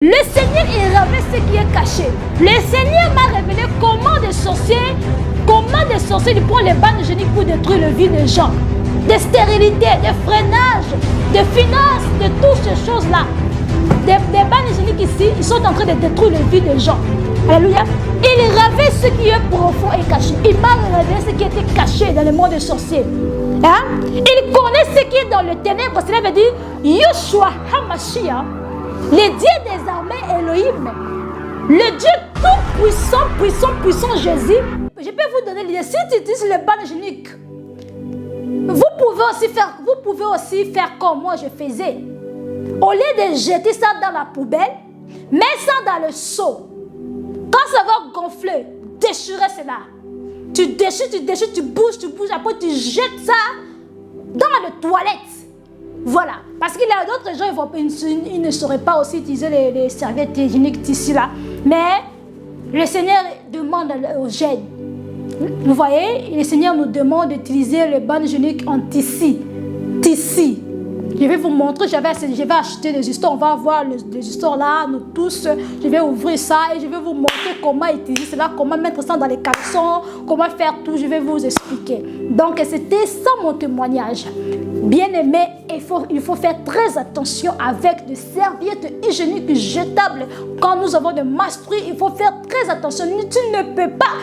Le Seigneur il révèle ce qui est caché. Le Seigneur m'a révélé comment des sorciers ils prennent les bandes géniques pour détruire la vie des gens. De stérilité, de freinage, de finances, de toutes ces choses-là. Des bandes géniques ici, ils sont en train de détruire la vie des gens. Alléluia. Il révèle ce qui est profond et caché. Il m'a révélé ce qui était caché dans le monde des sorciers. Hein? Il connaît ce qui est dans le ténèbre. Cela veut dire Yoshua HaMashiach, le Dieu des armées Elohim, le Dieu tout puissant, puissant Jésus. Je peux vous donner l'idée. Si tu utilises le ban génique, vous pouvez aussi faire comme moi je faisais. Au lieu de jeter ça dans la poubelle, mets ça dans le seau. Quand ça va gonfler, déchirer cela. Tu déchires, tu bouges, après tu jettes ça dans les toilettes. Voilà. Parce qu'il y a d'autres gens, ils ne sauraient pas aussi utiliser les serviettes hygiéniques ici là. Mais le Seigneur demande aux jeunes. Vous voyez, le Seigneur nous demande d'utiliser le bandes hygiéniques en tissu. Je vais vous montrer, je vais acheter des histoires, on va voir les histoires là, nous tous. Je vais ouvrir ça et je vais vous montrer comment utiliser cela, comment mettre ça dans les caleçons, comment faire tout, je vais vous expliquer. Donc c'était ça mon témoignage. Bien aimé, il faut faire très attention avec des serviettes hygiéniques jetables. Quand nous avons des menstrues, il faut faire très attention. Tu ne peux pas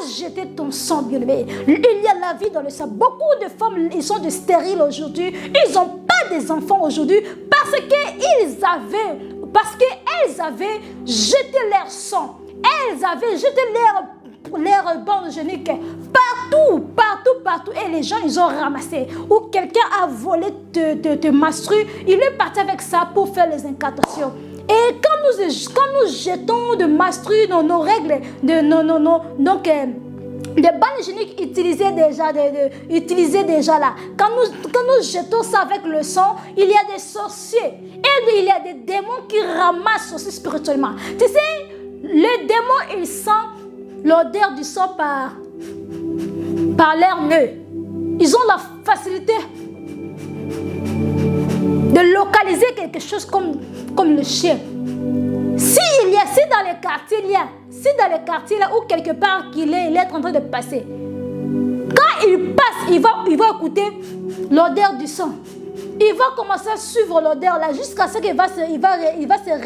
jeter ton sang, bien aimé. Il y a la vie dans le sang. Beaucoup de femmes, ils sont stériles aujourd'hui. Ils n'ont pas des enfants aujourd'hui parce qu'elles avaient jeté leur sang. Elles avaient jeté leur bande hygiénique partout. Et les gens, ils ont ramassé. Ou quelqu'un a volé de menstrues. Il est parti avec ça pour faire les incantations. Et quand nous jetons de menstrues dans nos règles, donc les bandes hygiéniques utilisées déjà là. Quand nous jetons ça avec le sang, il y a des sorciers. Et il y a des démons qui ramassent aussi spirituellement. Tu sais, les démons, ils sentent l'odeur du sang par leur nez. Ils ont la facilité de localiser quelque chose comme le chien. Si dans les quartiers là où quelque part il est en train de passer, quand il passe, il va écouter l'odeur du sang. Il va commencer à suivre l'odeur là jusqu'à ce qu'il va se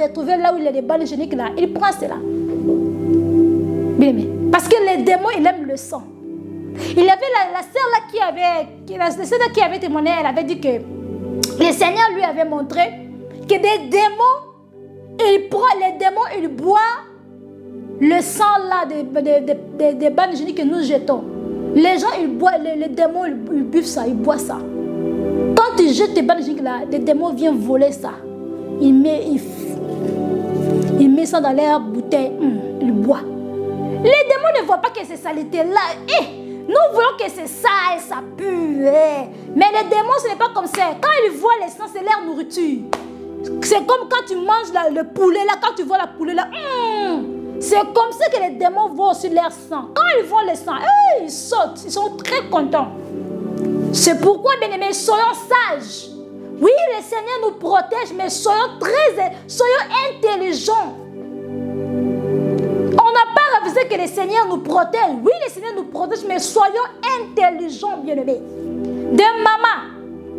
retrouver là où il y a des balles hygiéniques là. Il prend cela. Bien aimé. Parce que les démons, ils aiment le sang. Il y avait la sœur là qui avait témoigné, elle avait dit que le Seigneur lui avait montré que des démons, ils boivent le sang là des bandes hygiéniques que nous jetons. Les gens, ils boivent, les démons, ils buvent ça, ils boivent ça. Quand tu jettes tes bandes hygiéniques là, les démons viennent voler ça. Ils mettent ça dans leur bouteille, ils boivent. Les démons ne voient pas que c'est saleté là. Nous voulons que c'est ça et ça pue. Mais les démons, ce n'est pas comme ça. Quand ils voient les sangs, c'est leur nourriture. C'est comme quand tu manges le poulet là, quand tu vois la poulet là. C'est comme ça que les démons voient aussi leur sang. Quand ils voient le sang, ils sautent. Ils sont très contents. C'est pourquoi, bien aimés, soyons sages. Oui, le Seigneur nous protège, mais soyons intelligents. On n'a pas révisé que le Seigneur nous protège. Oui, le Seigneur nous protège, mais soyons intelligents, bien-aimés. De maman.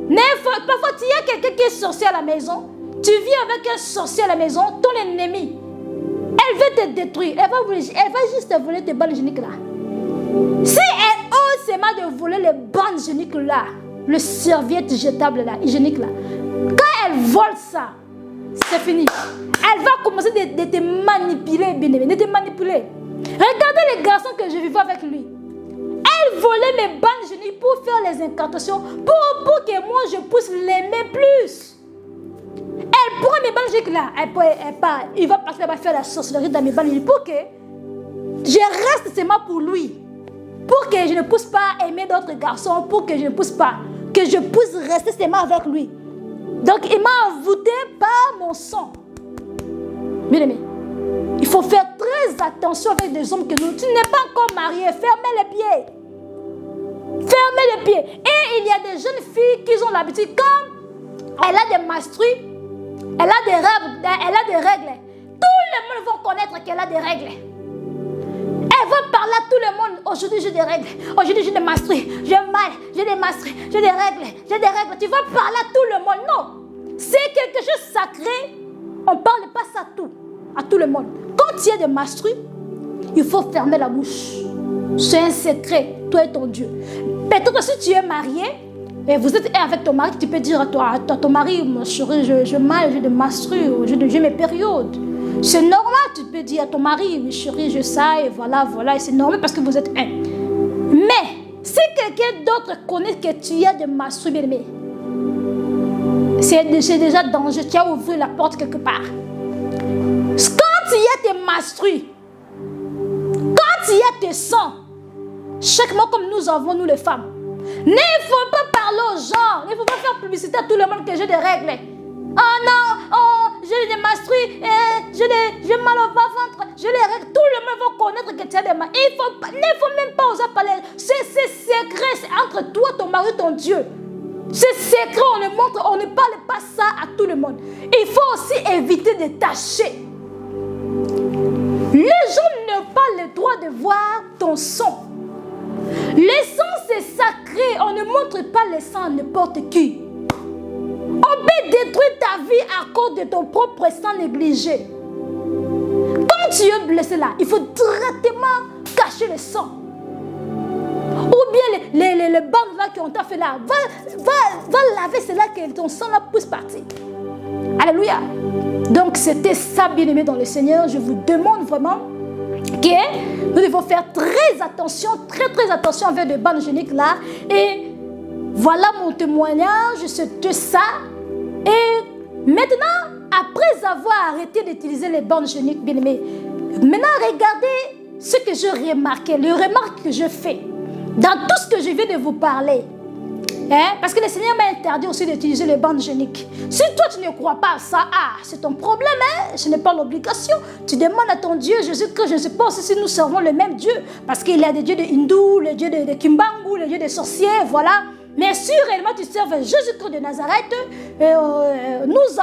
Mais parfois, il y a quelqu'un qui est sorcier à la maison. Tu vis avec un sorcier à la maison, ton ennemi. Elle veut te détruire. Elle va juste te voler tes bandes hygiéniques là. Si elle ose seulement de voler les bandes hygiéniques là, le serviette jetable là, hygiénique là, quand elle vole ça, c'est fini. Elle va commencer de te manipuler, bien-aimé, de te manipuler. Regardez les garçons que je vivais avec lui. Elle volait mes bandes hygiéniques pour faire les incantations, pour que moi je puisse l'aimer plus. Elle prend mes bandes hygiéniques là, il va passer là-bas faire la sorcellerie dans mes bandes hygiéniques pour que je reste seulement pour lui. Pour que je ne puisse pas aimer d'autres garçons, pour que je ne puisse pas, que je puisse rester seulement avec lui. Donc il m'a envoûté par mon sang. Bien aimé, il faut faire très attention avec des hommes que nous. Tu n'es pas encore marié, fermez les pieds. Fermez les pieds. Et il y a des jeunes filles qui ont l'habitude, quand elle a des menstrues, Elle a des règles. Elle a des règles. Tout le monde va connaître qu'elle a des règles. Elle va parler à tout le monde. Aujourd'hui, j'ai des règles. Aujourd'hui, j'ai des menstrues. J'ai mal. J'ai des menstrues. J'ai des règles. J'ai des règles. Tu vas parler à tout le monde. Non. C'est quelque chose de sacré. On ne parle pas ça à tout le monde. Quand tu as des menstrues, il faut fermer la bouche. C'est un secret. Toi et ton Dieu. Peut-être que si tu es marié, et vous êtes avec ton mari, tu peux dire à ton mari, mon chéri, j'ai mal, j'ai des menstrues, j'ai mes périodes. C'est normal, tu peux dire à ton mari, mon chéri, je sais, et voilà, et c'est normal parce que vous êtes un. Mais, si quelqu'un d'autre connaît que tu as des menstrues, bien aimé, c'est déjà dangereux, tu as ouvert la porte quelque part. Quand il y a tes menstrues, quand il y a tes sangs, chaque mois comme nous avons, nous les femmes, il ne faut pas parler aux gens, il ne faut pas faire publicité à tout le monde que j'ai des règles. Oh non, oh, j'ai des menstrues, j'ai mal au ventre, j'ai les règles, tout le monde va connaître que tu as des menstrues. Il ne faut même pas oser parler. C'est secret, c'est entre toi, ton mari, ton Dieu. C'est secret, on ne montre, on ne parle pas ça à tout le monde. Il faut aussi éviter de tâcher. Les gens n'ont pas le droit de voir ton sang. Le sang, c'est sacré. On ne montre pas le sang à n'importe qui. On peut détruire ta vie à cause de ton propre sang négligé. Quand tu es blessé là, il faut directement cacher le sang. Ou bien les bandes là qu'on t'a fait là, va laver cela que ton sang là puisse partir. Alléluia. Donc c'était ça, bien-aimé dans le Seigneur. Je vous demande vraiment que nous devons faire très attention avec les bandes hygiéniques là. Et voilà mon témoignage, c'est ça. Et maintenant, après avoir arrêté d'utiliser les bandes hygiéniques, bien aimés, maintenant regardez ce que j'ai remarqué, les remarques que je fais dans tout ce que je viens de vous parler. Parce que le Seigneur m'a interdit aussi d'utiliser les bandes hygiéniques. Si toi tu ne crois pas à ça, c'est ton problème, ce n'est pas l'obligation. Tu demandes à ton Dieu Jésus-Christ. Je ne sais pas si nous servons le même Dieu, parce qu'il y a des dieux de hindous, les dieux de Kimbangu, les dieux des sorciers, voilà. Mais si réellement tu serves Jésus-Christ de Nazareth, nous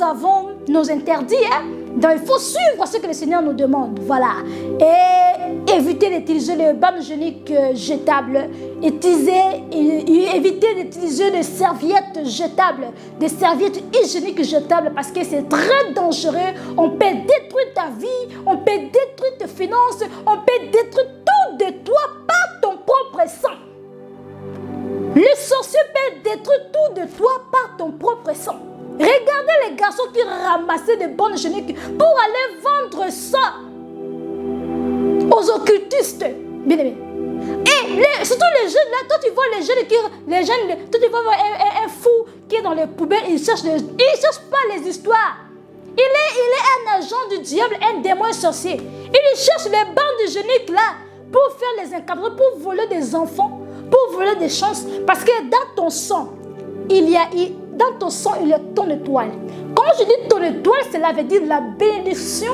avons nos interdits. Donc il faut suivre ce que le Seigneur nous demande. Voilà. Et éviter d'utiliser les bandes hygiéniques jetables. Éviter d'utiliser des serviettes jetables. Des serviettes hygiéniques jetables parce que c'est très dangereux. On peut détruire ta vie. On peut détruire tes finances. On peut détruire tout de toi par ton propre sang. Le sorcier peut détruire tout de toi par ton propre sang. Regardez les garçons qui ramassaient des bandes hygiéniques pour aller vendre ça aux occultistes. Bien aimé. Et surtout les jeunes là, toi tu vois les jeunes, toi tu vois un fou qui est dans les poubelles, il cherche pas les histoires. Il est un agent du diable, un démon sorcier. Il cherche les bandes hygiéniques là pour faire les encadrer, pour voler des enfants, pour voler des chances. Parce que dans ton sang, il y a ton étoile. Quand je dis ton étoile, cela veut dire la bénédiction,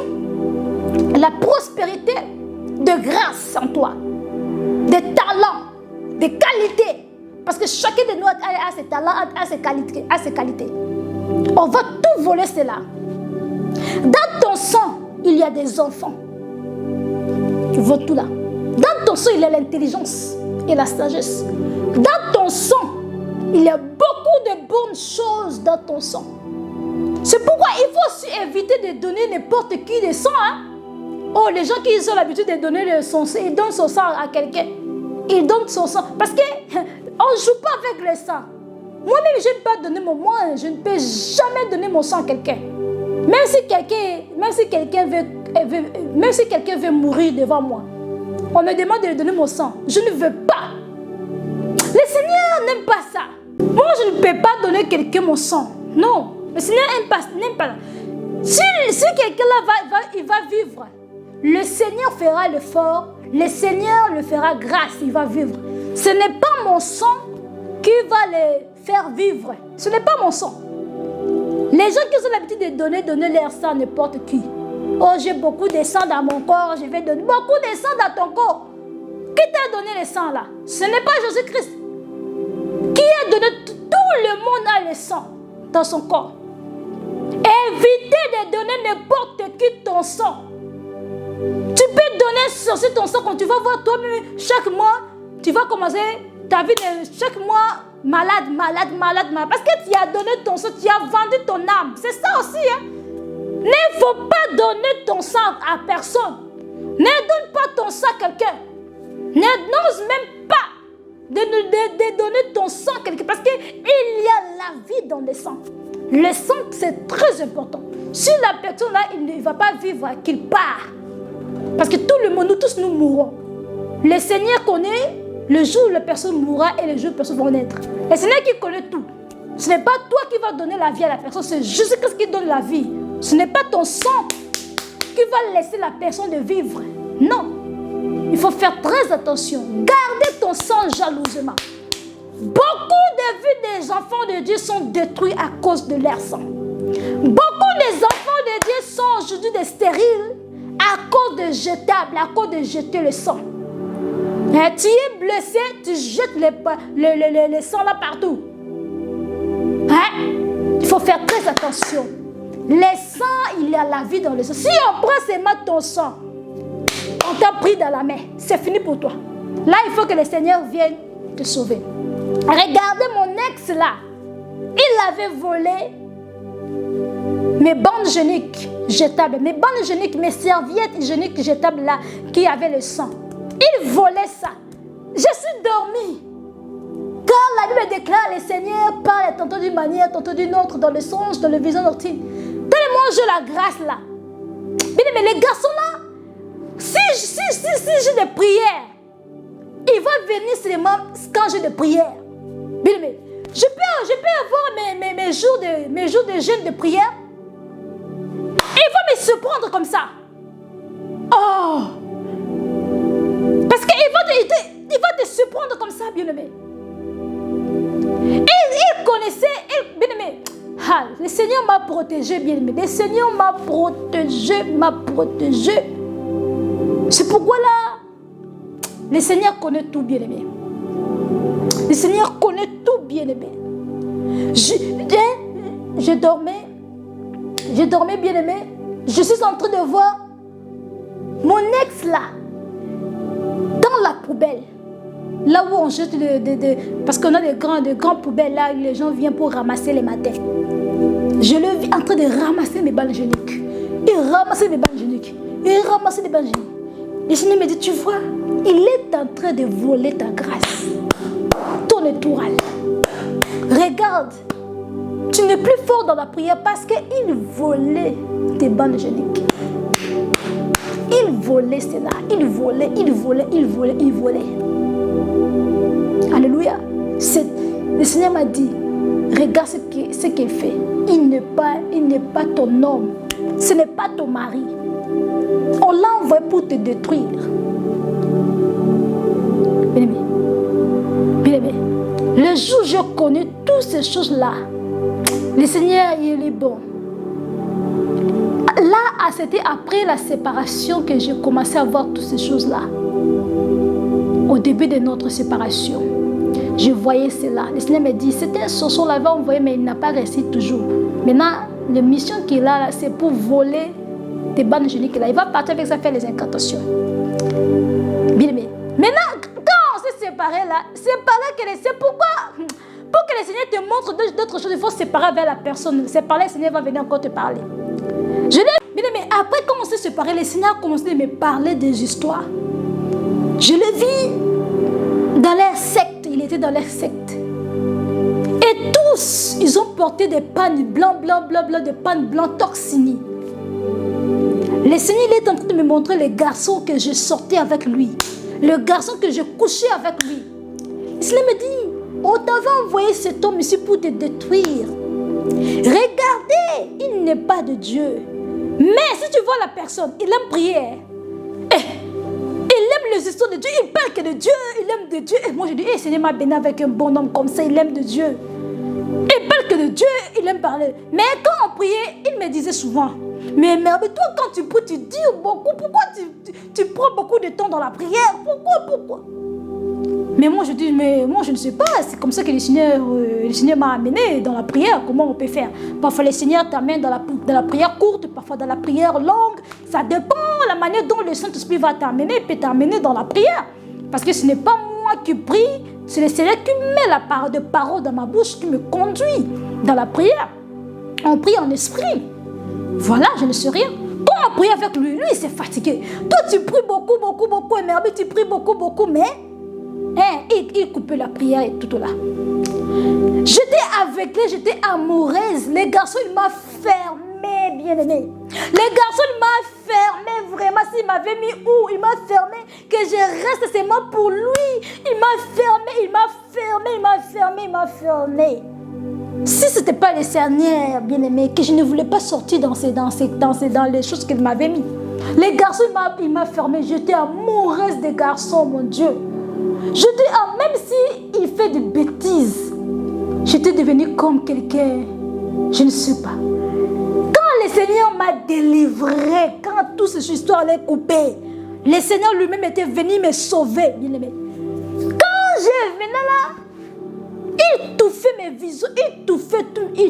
la prospérité, de grâce en toi, des talents, des qualités. Parce que chacun de nous a ses talents, a ses qualités. On va tout voler cela. Dans ton sang, il y a des enfants. Tu vois tout là. Dans ton sang, il y a l'intelligence et la sagesse. Dans ton sang, il y a beaucoup de bonnes choses dans ton sang. C'est pourquoi il faut aussi éviter de donner n'importe qui des sangs. Oh, les gens qui ont l'habitude de donner son sang, ils donnent son sang à quelqu'un. Ils donnent son sang. Parce qu'on ne joue pas avec le sang. Moi-même, je ne peux pas donner je ne peux jamais donner mon sang à quelqu'un. Même si quelqu'un veut mourir devant moi, on me demande de lui donner mon sang. Je ne veux pas. Le Seigneur n'aime pas ça. Moi, je ne peux pas donner à quelqu'un mon sang. Non. Le Seigneur n'aime pas. Si quelqu'un là va vivre, le Seigneur fera l'effort. Le Seigneur le fera grâce. Il va vivre. Ce n'est pas mon sang qui va le faire vivre. Ce n'est pas mon sang. Les gens qui ont l'habitude de donner leur sang à n'importe qui. Oh, j'ai beaucoup de sang dans mon corps. Je vais donner beaucoup de sang dans ton corps. Qui t'a donné le sang là? Ce n'est pas Jésus-Christ. Qui a donné tout le monde a le sang dans son corps. Évitez de donner n'importe qui ton sang. Tu peux donner sur ton sang quand tu vas voir toi-même chaque mois, tu vas commencer ta vie de chaque mois malade. Parce que tu as donné ton sang, tu as vendu ton âme. C'est ça aussi. Hein? Il ne faut pas donner ton sang à personne. Ne donne pas ton sang à quelqu'un. N'ose même pas de donner ton sang à quelqu'un. Parce qu'il y a la vie dans le sang. Le sang, c'est très important. Si la personne là, il ne va pas vivre, qu'il part. Parce que tout le monde, nous tous, nous mourrons. Le Seigneur connaît le jour où la personne mourra et le jour où la personne va naître. Le Seigneur qui connaît tout. Ce n'est pas toi qui vas donner la vie à la personne, c'est Jésus-Christ qui donne la vie. Ce n'est pas ton sang qui va laisser la personne de vivre. Non. Il faut faire très attention. Gardez ton sang jalousement. Beaucoup de vies des enfants de Dieu sont détruits à cause de leur sang. Beaucoup des enfants de Dieu sont aujourd'hui des stériles à cause de jetables, à cause de jeter le sang. Tu es blessé, tu jettes le sang là partout. Il faut faire très attention. Le sang, il y a la vie dans le sang. Si on prend seulement ton sang, on t'a pris dans la main, c'est fini pour toi. Là, il faut que le Seigneur vienne te sauver. Regardez mon ex là. Il avait volé mes bandes hygiéniques jetables, mes bandes hygiéniques, mes serviettes hygiéniques jetables là, qui avaient le sang. Il volait ça. Je suis dormi. Car la Bible déclare, le Seigneur parle tantôt d'une manière, tantôt d'une autre, dans le songe, dans le vision nocturne. Tellement j'ai la grâce là. Mais les garçons là, si j'ai des prières, il va venir seulement quand j'ai des prières. Bien, je peux avoir mes jours de jeûne de prière. Il va me surprendre comme ça. Oh! Parce qu'il va te surprendre comme ça, bien-aimé. Il connaissait, bien-aimé. Le Seigneur m'a protégé, bien-aimé. Le Seigneur m'a protégé. C'est pourquoi là, le Seigneur connaît tout, bien-aimé. Le Seigneur connaît tout, bien-aimé. Je dormais, bien-aimé. Je suis en train de voir mon ex là, dans la poubelle. Là où on jette parce qu'on a des grandes poubelles là, les gens viennent pour ramasser les matins. Je le vis en train de ramasser mes balles hygiéniques. Il ramassait mes balles hygiéniques. Le Seigneur me dit, tu vois, il est en train de voler ta grâce. Ton étoile. Regarde, tu n'es plus fort dans la prière parce qu'il volait tes balles hygiéniques. Il volait cela. Il volait. Alléluia. Le Seigneur m'a dit, regarde ce qu'il fait. Il n'est pas ton homme. Ce n'est pas ton mari. On l'a envoyé pour te détruire. Bien-aimé. Le jour où j'ai connu toutes ces choses-là, le Seigneur, il est bon. Là, c'était après la séparation que j'ai commencé à voir toutes ces choses-là. Au début de notre séparation, je voyais cela. Le Seigneur me dit, c'était un sorcier, on l'avait envoyé, mais il n'a pas réussi toujours. Maintenant, la mission qu'il a là, c'est pour voler tes bandes hygiéniques là. Il va partir avec ça, faire les incantations. Bien aimé. Maintenant, quand on s'est séparés là, c'est par là que c'est pourquoi. Pour que le Seigneur te montre d'autres choses, il faut se séparer vers la personne. C'est par là que le Seigneur va venir encore te parler. Mais après, quand on s'est séparés, le Seigneur a commencé à me parler des histoires. Je le vis dans leur secte. Il était dans leur secte. Et tous, ils ont porté des pannes blancs, des pannes blancs toxinés. Le Seigneur, il est en train de me montrer le garçon que je sortais avec lui. Le garçon que je couchais avec lui. Le Seigneur me dit, on t'avait envoyé cet homme ici pour te détruire. Regardez, il n'est pas de Dieu. Mais si tu vois la personne, il aime prier. Il aime les histoires de Dieu. Il parle que de Dieu. Il aime de Dieu. Et moi je dis, Seigneur m'a béni avec un bon homme comme ça. Il aime de Dieu. Il parle que de Dieu. Il aime parler. Mais quand on priait, il me disait souvent, mais toi quand tu pries, tu dis beaucoup. Pourquoi tu prends beaucoup de temps dans la prière? Pourquoi? Mais moi, je dis, mais moi, je ne sais pas. C'est comme ça que le Seigneur m'a amené dans la prière. Comment on peut faire? Parfois, le Seigneur t'amène dans la prière courte, parfois dans la prière longue. Ça dépend de la manière dont le Saint-Esprit va t'amener. Il peut t'amener dans la prière. Parce que ce n'est pas moi qui prie, c'est le Seigneur qui met la parole dans ma bouche, qui me conduit dans la prière. On prie en esprit. Voilà, je ne sais rien. Quand on prie avec lui, lui, il s'est fatigué. Toi, tu pries beaucoup, et Merbi, tu pries beaucoup, mais il coupait la prière et tout là. J'étais aveuglée, j'étais amoureuse. Les garçons, il m'a fermé, bien-aimé. Les garçons, il m'a fermé, vraiment. S'il m'avait mis où? Il m'a fermé, que je reste seulement pour lui. Il m'a fermé. Si ce n'était pas le Seigneur, bien-aimé, que je ne voulais pas sortir dans les choses qu'il m'avait mis. Les garçons, il m'a fermé. J'étais amoureuse des garçons, mon Dieu. Même s'il fait des bêtises, j'étais devenue comme quelqu'un, je ne sais pas. Quand le Seigneur m'a délivré, quand toute cette histoire allait couper, le Seigneur lui-même était venu me sauver, bien-aimé. Quand je venais là, il touffait mes visions, il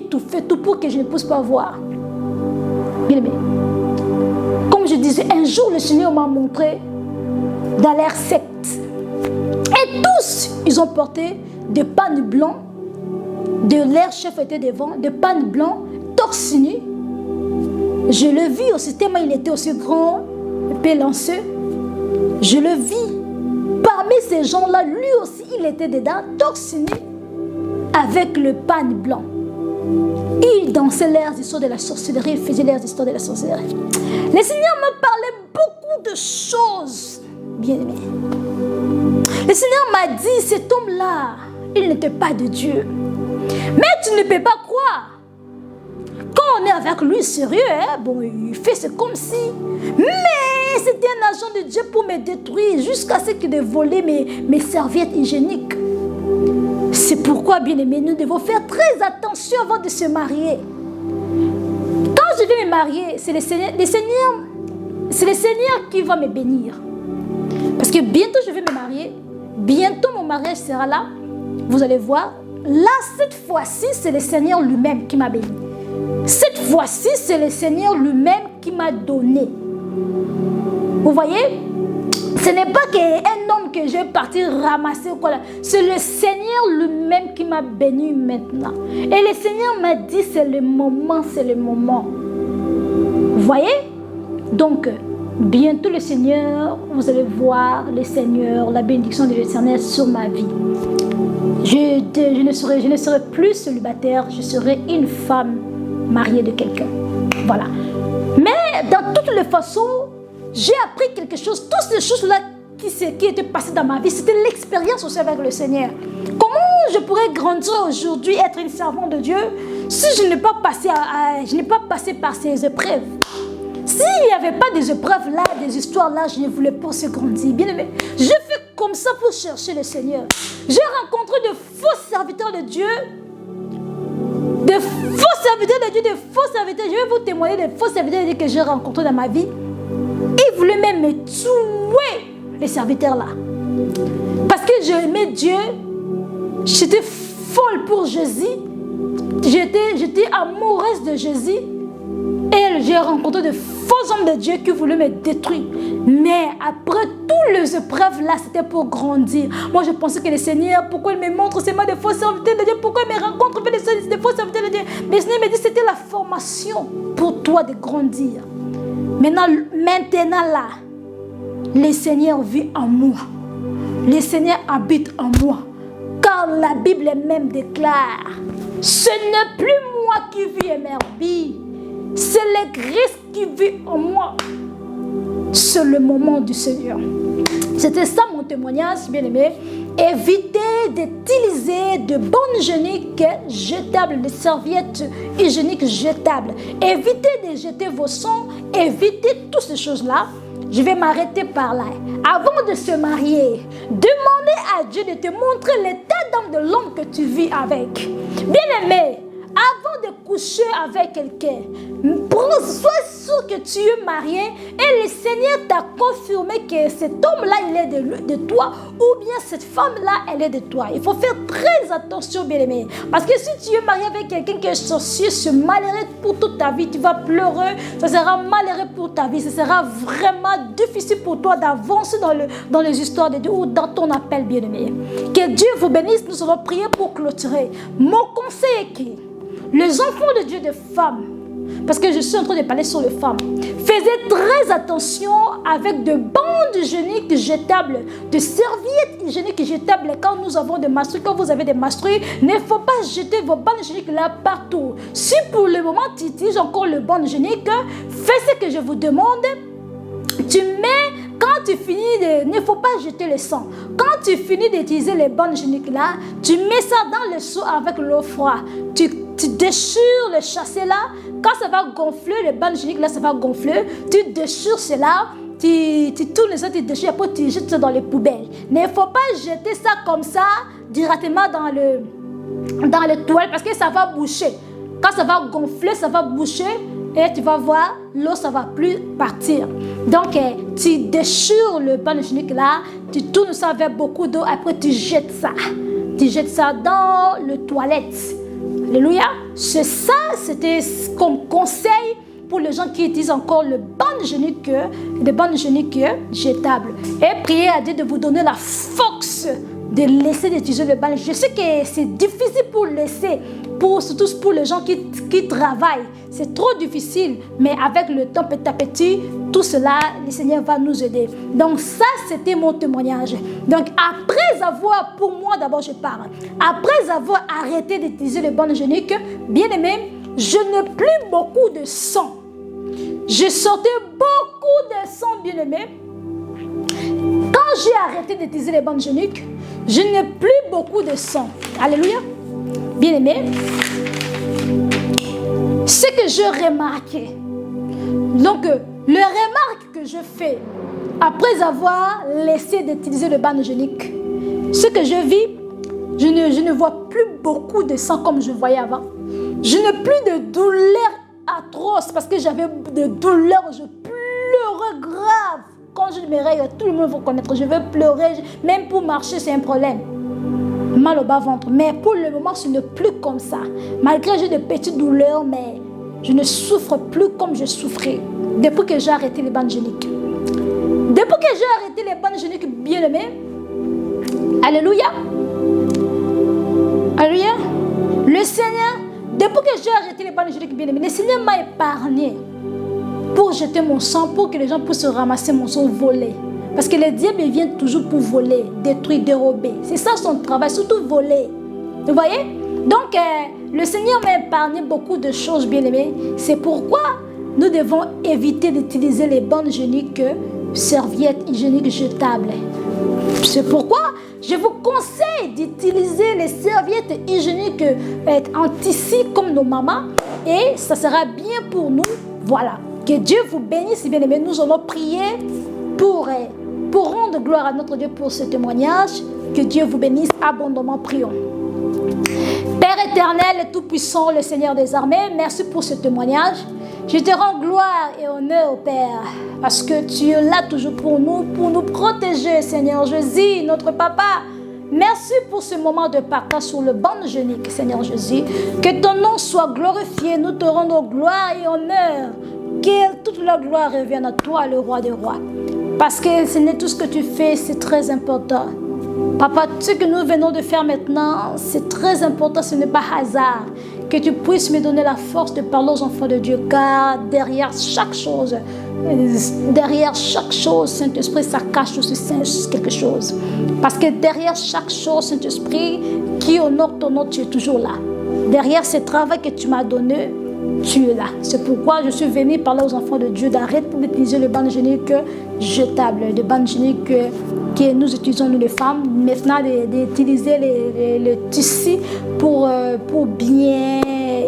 touffait tout pour que je ne puisse pas voir. Bien-aimé. Comme je disais, un jour le Seigneur m'a montré dans leur secte. Et tous, ils ont porté des pannes blancs. Leur chef était devant, des pannes blancs, torse nu. Je le vis aussi, tellement il était aussi grand, pélanceux. Je le vis. Parmi ces gens-là, lui aussi, il était dedans, torse nu, avec le panne blanc. Il dansait l'air histoires de la sorcellerie, il faisait l'air histoires de la sorcellerie. Le Seigneur me parlait beaucoup de choses, bien-aimé. Le Seigneur m'a dit, cet homme-là, il n'était pas de Dieu. Mais tu ne peux pas croire. Quand on est avec lui sérieux, il fait c'est comme si. Mais c'était un agent de Dieu pour me détruire jusqu'à ce qu'il ait volé mes serviettes hygiéniques. C'est pourquoi, bien-aimés, nous devons faire très attention avant de se marier. Quand je vais me marier, c'est le Seigneur qui va me bénir. Parce que bientôt je vais me marier. Bientôt mon mariage sera là. Vous allez voir. Là, cette fois-ci, c'est le Seigneur lui-même qui m'a béni. Cette fois-ci, c'est le Seigneur lui-même qui m'a donné. Vous voyez? Ce n'est pas qu'un homme que je vais partir ramasser ou quoi là. C'est le Seigneur lui-même qui m'a béni maintenant. Et le Seigneur m'a dit, c'est le moment, c'est le moment. Vous voyez? Donc, bientôt le Seigneur, vous allez voir le Seigneur, la bénédiction de l'Éternel sur ma vie. Je ne serai plus célibataire, je serai une femme mariée de quelqu'un. Voilà. Mais dans toutes les façons, j'ai appris quelque chose. Toutes ces choses-là qui étaient passées dans ma vie, c'était l'expérience aussi avec le Seigneur. Comment je pourrais grandir aujourd'hui, être une servante de Dieu, si je n'ai pas passé par ces épreuves? S'il n'y avait pas des épreuves là, des histoires là, je ne voulais pas se grandir. Bien aimé, je fais comme ça pour chercher le Seigneur. J'ai rencontré de faux serviteurs de Dieu. Je vais vous témoigner des faux serviteurs de Dieu que j'ai rencontrés dans ma vie. Ils voulaient même me tuer, les serviteurs là. Parce que j'aimais Dieu. J'étais folle pour Jésus. J'étais amoureuse de Jésus. Et j'ai rencontré de faux hommes de Dieu qui voulaient me détruire. Mais après toutes les épreuves là, c'était pour grandir. Moi, je pensais que le Seigneur, pourquoi il me montre seulement des faux serviteurs de Dieu? Pourquoi il me rencontre des faux serviteurs de Dieu? Mais le Seigneur me dit, c'était la formation pour toi de grandir. Maintenant là, le Seigneur vit en moi. Le Seigneur habite en moi. Car la Bible même déclare, ce n'est plus moi qui vis et Merbi. C'est le Christ qui vit en moi. C'est le moment du Seigneur. C'était ça mon témoignage, bien-aimé. Évitez d'utiliser de bonnes hygiéniques jetables, des serviettes hygiéniques jetables. Évitez de jeter vos sangs. Évitez toutes ces choses-là. Je vais m'arrêter par là. Avant de se marier, demandez à Dieu de te montrer l'état d'âme de l'homme que tu vis avec. Bien-aimé, avant de coucher avec quelqu'un, sois sûr que tu es marié et le Seigneur t'a confirmé que cet homme-là, il est de toi, ou bien cette femme-là, elle est de toi. Il faut faire très attention, bien-aimé. Parce que si tu es marié avec quelqu'un qui est sorcier, c'est malheureux pour toute ta vie. Tu vas pleurer, ça sera malheureux pour ta vie. Ce sera vraiment difficile pour toi d'avancer dans les histoires de Dieu ou dans ton appel, bien-aimé. Que Dieu vous bénisse. Nous allons prier pour clôturer. Mon conseil est que les enfants de Dieu, de femmes, parce que je suis en train de parler sur les femmes, faites très attention avec de bandes hygiéniques jetables, de serviettes hygiéniques jetables. Quand nous avons des menstrues, quand vous avez des menstrues, il ne faut pas jeter vos bandes hygiéniques là partout. Si pour le moment tu utilises encore le bandes hygiénique, fais ce que je vous demande. Tu mets, quand tu finis il ne faut pas jeter le sang. Quand tu finis d'utiliser les bandes hygiéniques là, tu mets ça dans le seau avec l'eau froide. Tu déchires le chassé là. Quand ça va gonfler, les bandes hygiéniques là, ça va gonfler. Tu déchires cela. Tu tournes ça, tu déchires, après tu jettes ça dans les poubelles. Il ne faut pas jeter ça comme ça directement dans les toilettes parce que ça va boucher. Quand ça va gonfler, ça va boucher et tu vas voir, l'eau, ça ne va plus partir. Donc, tu déchires le banc hygiénique là, tu tournes ça avec beaucoup d'eau, après tu jettes ça. Tu jettes ça dans les toilettes. Alléluia. C'est ça, c'était comme conseil pour les gens qui utilisent encore le banc hygiénique, des bancs hygiéniques jetables. Et priez à Dieu de vous donner la force de laisser d'utiliser le banc. Je sais que c'est difficile pour laisser, surtout pour les gens qui travaillent. C'est trop difficile, mais avec le temps, petit à petit, tout cela, le Seigneur va nous aider. Donc ça, c'était mon témoignage. Donc après avoir, pour moi d'abord je parle, après avoir arrêté d'utiliser le banc hygiénique, bien aimé, je n'ai plus beaucoup de sang. J'ai sorti beaucoup de sang, bien aimé. Quand j'ai arrêté d'utiliser les bandes hygiéniques, je n'ai plus beaucoup de sang. Alléluia. Bien aimé. Ce que je remarquais, donc le remarque que je fais après avoir laissé d'utiliser le banc hygiénique, ce que je vis, je ne vois plus beaucoup de sang comme je voyais avant. Je n'ai plus de douleur atroce parce que j'avais de douleurs, je pleurais grave. Quand je me règle, tout le monde va connaître, je vais pleurer, même pour marcher c'est un problème. Mal au bas-ventre. Mais pour le moment, ce n'est plus comme ça. Malgré que j'ai de petites douleurs, mais je ne souffre plus comme je souffrais depuis que j'ai arrêté les bandes hygiéniques. Depuis que j'ai arrêté les bandes hygiéniques, bien aimés, alléluia, alléluia, le Seigneur, depuis que j'ai arrêté les bandes hygiéniques, bien aimés, le Seigneur m'a épargné pour jeter mon sang, pour que les gens puissent ramasser mon sang, voler. Parce que le diable vient toujours pour voler, détruire, dérober. C'est ça son travail, surtout voler. Vous voyez? Donc, le Seigneur m'a épargné beaucoup de choses, bien-aimés. C'est pourquoi nous devons éviter d'utiliser les bandes hygiéniques, serviettes hygiéniques jetables. C'est pourquoi je vous conseille d'utiliser les serviettes hygiéniques en tissu comme nos mamans. Et ça sera bien pour nous. Voilà. Que Dieu vous bénisse, bien-aimés. Nous allons prier pour rendre gloire à notre Dieu pour ce témoignage. Que Dieu vous bénisse abondamment. Prions. Père éternel et tout-puissant, le Seigneur des armées, merci pour ce témoignage. Je te rends gloire et honneur, Père, parce que tu es là toujours pour nous protéger, Seigneur Jésus, notre Papa. Merci pour ce moment de partage sur le banc hygiénique, Seigneur Jésus. Que ton nom soit glorifié. Nous te rendons gloire et honneur. Que toute la gloire revienne à toi, le roi des rois. Parce que ce n'est tout ce que tu fais, c'est très important. Papa, ce que nous venons de faire maintenant, c'est très important, ce n'est pas hasard. Que tu puisses me donner la force de parler aux enfants de Dieu, car derrière chaque chose, Saint-Esprit, ça cache aussi quelque chose. Parce que derrière chaque chose, Saint-Esprit, qui honore ton nom, tu es toujours là. Derrière ce travail que tu m'as donné, tu es là. C'est pourquoi je suis venu parler aux enfants de Dieu d'arrêter d'utiliser le banc hygiénique jetable, le banc hygiénique que nous utilisons, nous les femmes, maintenant d'utiliser le tissu pour bien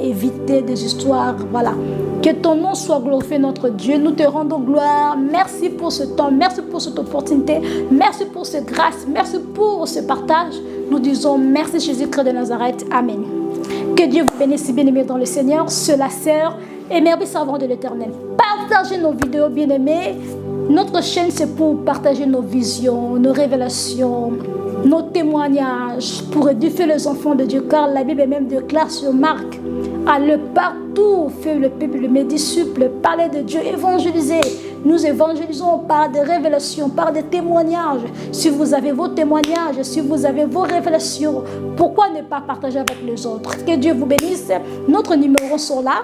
éviter des histoires. Voilà. Que ton nom soit glorifié, notre Dieu. Nous te rendons gloire. Merci pour ce temps. Merci pour cette opportunité. Merci pour cette grâce. Merci pour ce partage. Nous disons merci Jésus-Christ de Nazareth. Amen. Que Dieu vous bénisse, bien-aimés dans le Seigneur, ceux, la sœur et merveilleux servant de l'Éternel. Partagez nos vidéos, bien-aimés. Notre chaîne, c'est pour partager nos visions, nos révélations, nos témoignages, pour édifier les enfants de Dieu, car la Bible est même déclare sur Marc: allez partout, fait le peuple, mes disciples, parler de Dieu, évangéliser. Nous évangélisons par des révélations, par des témoignages. Si vous avez vos témoignages, si vous avez vos révélations, pourquoi ne pas partager avec les autres? Que Dieu vous bénisse. Notre numéro sont là.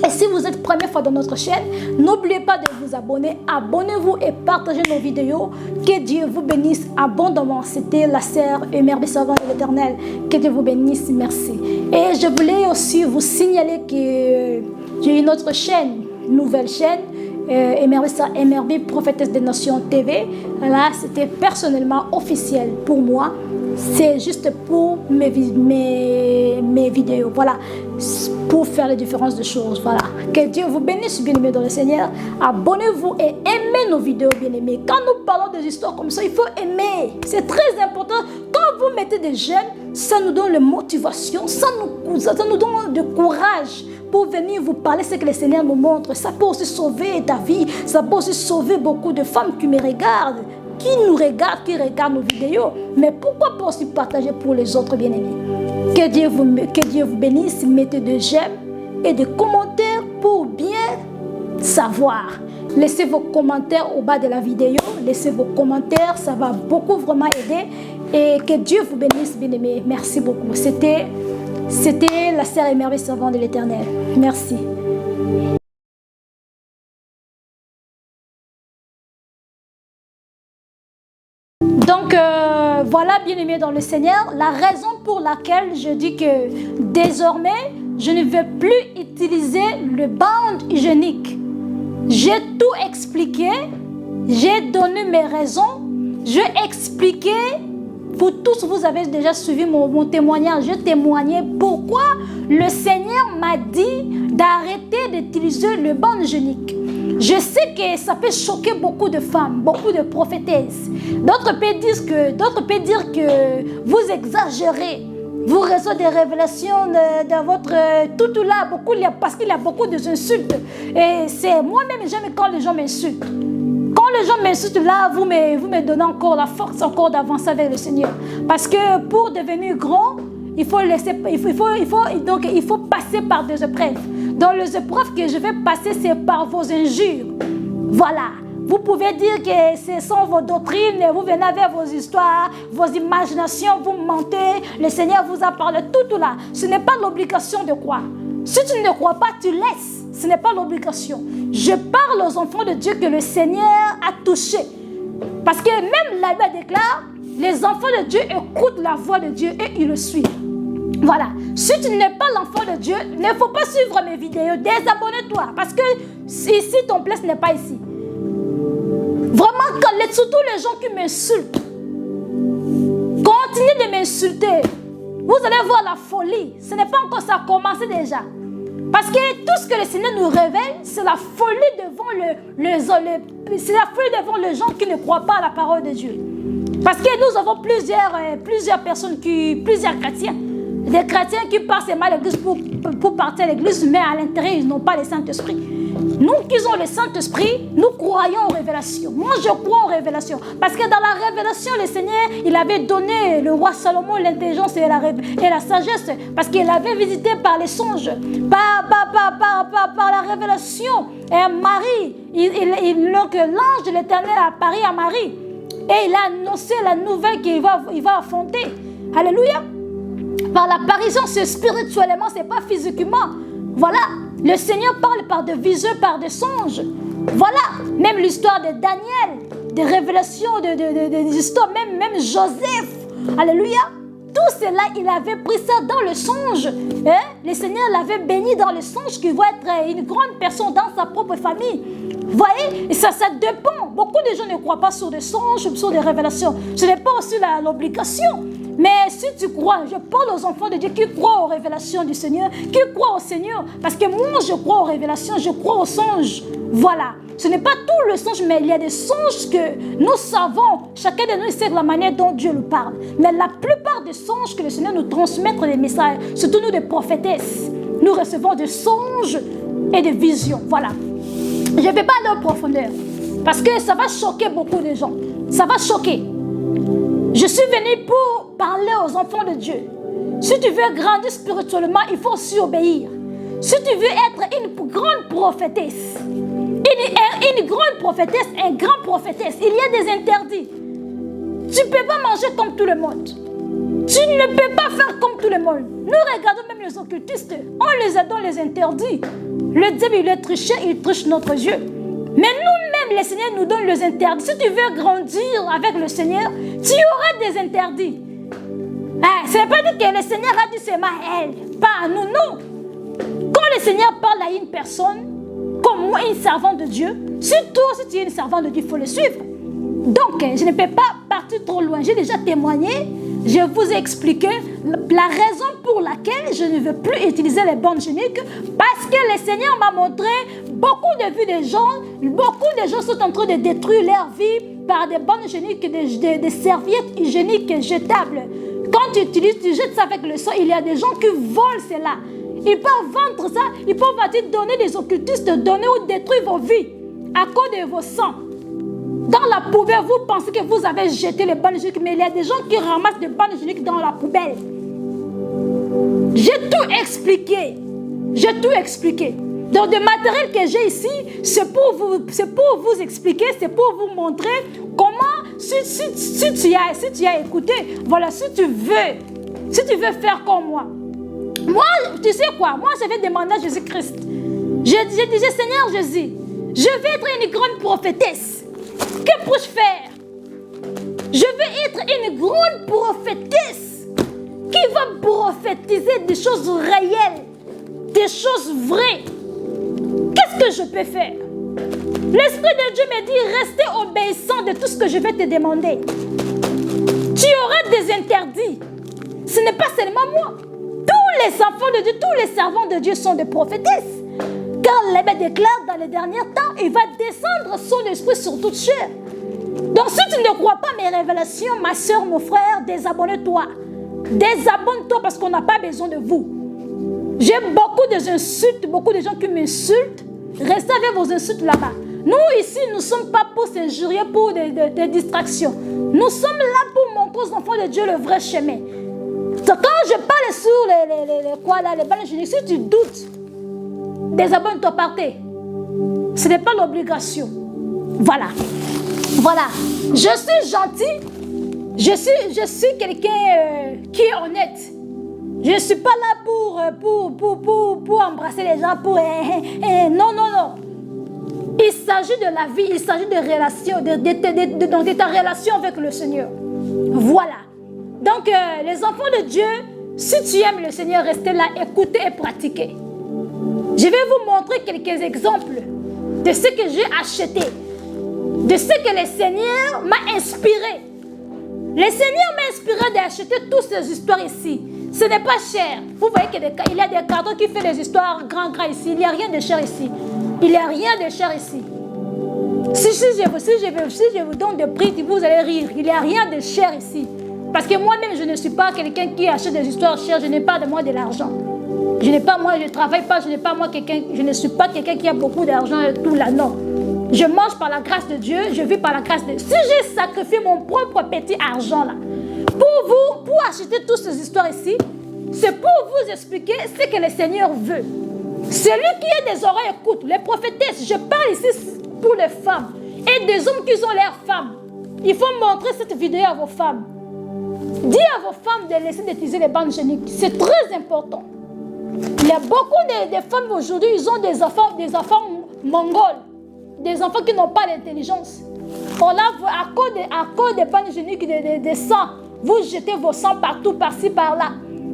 Et si vous êtes première fois dans notre chaîne, n'oubliez pas de vous abonner. Abonnez-vous et partagez nos vidéos. Que Dieu vous bénisse abondamment. C'était la sœur Emerbi Servante de l'Éternel. Que Dieu vous bénisse. Merci. Et je voulais aussi vous signaler que j'ai une autre chaîne, nouvelle chaîne, Emerbi Prophétesse des Nations TV. Là, c'était personnellement officiel pour moi. C'est juste pour mes vidéos. Voilà. Pour faire les différences de choses. Voilà. Que Dieu vous bénisse, bien-aimés dans le Seigneur. Abonnez-vous et aimez nos vidéos, bien-aimés. Quand nous parlons des histoires comme ça, il faut aimer. C'est très important. Quand vous mettez des j'aime, ça nous donne la motivation, ça nous donne du courage pour venir vous parler ce que le Seigneur nous montre. Ça peut aussi sauver ta vie. Ça peut aussi sauver beaucoup de femmes qui me regardent, qui nous regardent, qui regardent nos vidéos. Mais pourquoi pas aussi partager pour les autres, bien-aimés? Que Dieu vous bénisse. Mettez des j'aime et des commentaires pour bien savoir. Laissez vos commentaires au bas de la vidéo. Laissez vos commentaires, ça va beaucoup vraiment aider. Et que Dieu vous bénisse, bien-aimés. Merci beaucoup. C'était la sœur Emerbi Servante de l'Éternel. Merci. Donc, voilà, bien-aimés dans le Seigneur, la raison pour laquelle je dis que désormais, je ne vais plus utiliser le bande hygiénique. J'ai tout expliqué, j'ai donné mes raisons, j'ai expliqué, vous tous, vous avez déjà suivi mon témoignage, j'ai témoigné pourquoi le Seigneur m'a dit d'arrêter d'utiliser le bande hygiénique. Je sais que ça peut choquer beaucoup de femmes, beaucoup de prophétesses. D'autres peuvent dire que vous exagérez. Vous recevez des révélations dans votre tout là, parce qu'il y a beaucoup d'insultes. Et c'est moi-même, j'aime quand les gens m'insultent. Quand les gens m'insultent là, vous me donnez encore la force encore d'avancer avec le Seigneur. Parce que pour devenir grand, il faut passer par des épreuves. Dans les épreuves que je vais passer, c'est par vos injures. Voilà. Vous pouvez dire que ce sont vos doctrines, vous venez avec vos histoires, vos imaginations, vous mentez. Le Seigneur vous a parlé tout là. Ce n'est pas l'obligation de croire. Si tu ne crois pas, tu laisses. Ce n'est pas l'obligation. Je parle aux enfants de Dieu que le Seigneur a touché. Parce que même la Bible déclare, les enfants de Dieu écoutent la voix de Dieu et ils le suivent. Voilà. Si tu n'es pas l'enfant de Dieu, il ne faut pas suivre mes vidéos. Désabonne-toi. Parce que ici, ton place n'est pas ici. Vraiment, surtout les gens qui m'insultent. Continuez de m'insulter. Vous allez voir la folie. Ce n'est pas encore, ça a commencé déjà. Parce que tout ce que le Seigneur nous révèle, c'est la folie devant les gens qui ne croient pas à la parole de Dieu. Parce que nous avons plusieurs personnes, plusieurs chrétiens. Des chrétiens qui passent à l'église pour partir à l'église, mais à l'intérieur, ils n'ont pas le Saint-Esprit. Nous qui avons le Saint-Esprit, nous croyons aux révélations. Moi, je crois aux révélations. Parce que dans la révélation, le Seigneur, il avait donné le roi Salomon l'intelligence et la sagesse. Parce qu'il avait visité par les songes, par la révélation. Et Marie, l'ange de l'Éternel a apparu à Marie. Et il a annoncé la nouvelle qu'il va affronter. Alléluia. Par l'apparition, c'est spirituellement, ce n'est pas physiquement. Voilà. Le Seigneur parle par des visions, par des songes. Voilà. Même l'histoire de Daniel, des révélations, des histoires, même Joseph. Alléluia. Tout cela, il avait pris ça dans le songe. Hein? Le Seigneur l'avait béni dans le songe qui va être une grande personne dans sa propre famille. Vous voyez? Et ça dépend. Beaucoup de gens ne croient pas sur des songes, sur des révélations. Ce n'est pas aussi l'obligation. Mais si tu crois, je parle aux enfants de Dieu qui croient aux révélations du Seigneur, qui croient au Seigneur. Parce que moi, je crois aux révélations, je crois aux songes. Voilà. Ce n'est pas tout le songe, mais il y a des songes que nous savons. Chacun de nous sait la manière dont Dieu nous parle. Mais la plupart des songes que le Seigneur nous transmet des messages, surtout nous des prophétesses, nous recevons des songes et des visions. Voilà. Je ne vais pas aller en profondeur. Parce que ça va choquer beaucoup de gens. Ça va choquer. Je suis venue pour parler aux enfants de Dieu. Si tu veux grandir spirituellement, il faut aussi obéir. Si tu veux être une grande prophétesse, une grande prophétesse, un grand prophétesse, il y a des interdits. Tu ne peux pas manger comme tout le monde. Tu ne peux pas faire comme tout le monde. Nous regardons même les occultistes. On les adore les interdits. Le diable, il est triché, il triche notre Dieu. Mais nous-mêmes, le Seigneur nous donne les interdits. Si tu veux grandir avec le Seigneur, tu auras des interdits. Ce n'est pas dit que le Seigneur a dit seulement à elle, pas à nous, non. Quand le Seigneur parle à une personne, comme moi, une servante de Dieu, surtout si tu es une servante de Dieu, il faut le suivre. Donc, je ne peux pas partir trop loin. J'ai déjà témoigné, je vous ai expliqué la raison pour laquelle je ne veux plus utiliser les bandes géniques, parce que le Seigneur m'a montré beaucoup de vues des gens, beaucoup de gens sont en train de détruire leur vie par des bandes géniques, des serviettes hygiéniques jetables. Quand tu utilises, tu jettes ça avec le sang, il y a des gens qui volent cela. Ils peuvent vendre ça, ils peuvent donner des occultistes, donner ou détruire vos vies à cause de vos sangs. Dans la poubelle, vous pensez que vous avez jeté les bandes hygiéniques, mais il y a des gens qui ramassent des bandes hygiéniques dans la poubelle. J'ai tout expliqué. J'ai tout expliqué. Donc, le matériel que j'ai ici, c'est pour vous expliquer, c'est pour vous montrer comment, si tu as écouté, voilà, si tu veux faire comme moi. Moi, tu sais quoi? Moi, je vais demander à Jésus-Christ. Je disais, Seigneur Jésus, je vais être une grande prophétesse. Que puis-je faire? Je vais être une grande prophétesse qui va prophétiser des choses réelles, des choses vraies. Qu'est-ce que je peux faire? L'Esprit de Dieu me dit, restez obéissant de tout ce que je vais te demander. Tu auras des interdits. Ce n'est pas seulement moi. Tous les enfants de Dieu, tous les servants de Dieu sont des prophétesses. Car l'Abbé déclare dans les derniers temps, il va descendre son esprit sur toute chair. Donc si tu ne crois pas mes révélations, ma soeur, mon frère, désabonne-toi. Désabonne-toi parce qu'on n'a pas besoin de vous. J'ai beaucoup d'insultes, beaucoup de gens qui m'insultent. Restez avec vos insultes là-bas. Nous ici, nous ne sommes pas pour s'injurier pour des distractions. Nous sommes là pour montrer aux enfants de Dieu le vrai chemin. Donc, quand je parle sur les bandes géniques, si tu doutes, désabonne-toi, partez. Ce n'est pas l'obligation. Voilà. Voilà. Je suis gentil. Je suis quelqu'un qui est honnête. Je ne suis pas là pour embrasser les gens, non, non, non. Il s'agit de la vie, il s'agit de relations, de ta relation avec le Seigneur. Voilà. Donc, les enfants de Dieu, si tu aimes le Seigneur, restez là, écoutez et pratiquez. Je vais vous montrer quelques exemples de ce que j'ai acheté, de ce que le Seigneur m'a inspiré. Le Seigneur m'a inspiré d'acheter toutes ces histoires ici. Ce n'est pas cher. Vous voyez qu'il y a des cartons qui font des histoires grand ici. Il n'y a rien de cher ici. Il n'y a rien de cher ici. Si je vous donne des prix, vous allez rire. Il n'y a rien de cher ici. Parce que moi-même, je ne suis pas quelqu'un qui achète des histoires chères. Je n'ai pas de moi de l'argent. Je n'ai pas moi, je ne travaille pas. Je ne suis pas quelqu'un qui a beaucoup d'argent et tout là. Non. Je mange par la grâce de Dieu. Je vis par la grâce de Dieu. Si j'ai sacrifié mon propre petit argent là, pour acheter toutes ces histoires ici, c'est pour vous expliquer ce que le Seigneur veut. Celui qui a des oreilles écoute. Les prophétesses, je parle ici pour les femmes et des hommes qui ont leurs femmes. Il faut montrer cette vidéo à vos femmes. Dis à vos femmes de laisser d'utiliser les bandes géniques. C'est très important. Il y a beaucoup de femmes aujourd'hui, ils ont des enfants mongols, des enfants qui n'ont pas d'intelligence. On a, à cause des bandes géniques, des sangs, vous jetez vos sangs partout, par-ci, par-là.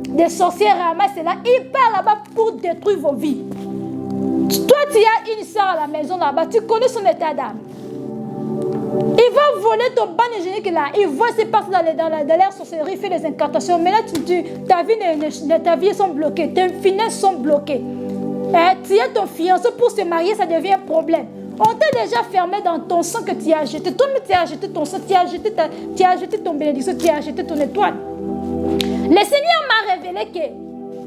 Des sorciers ramassent là, ils partent là-bas pour détruire vos vies. Toi, tu as une soeur à la maison là-bas, tu connais son état d'âme. Il va voler ton bande hygiénique là, il voit ce qui passe dans l'air sorcellerie, il fait des incantations. Mais là, ta vie sont bloquées, tes finances sont bloquées. Tu as ton fiancé pour se marier, ça devient un problème. On t'a déjà fermé dans ton sang que tu as jeté. Toi-même, tu as jeté ton sang, tu as jeté ton bénédiction, tu as jeté ton étoile. Le Seigneur m'a révélé que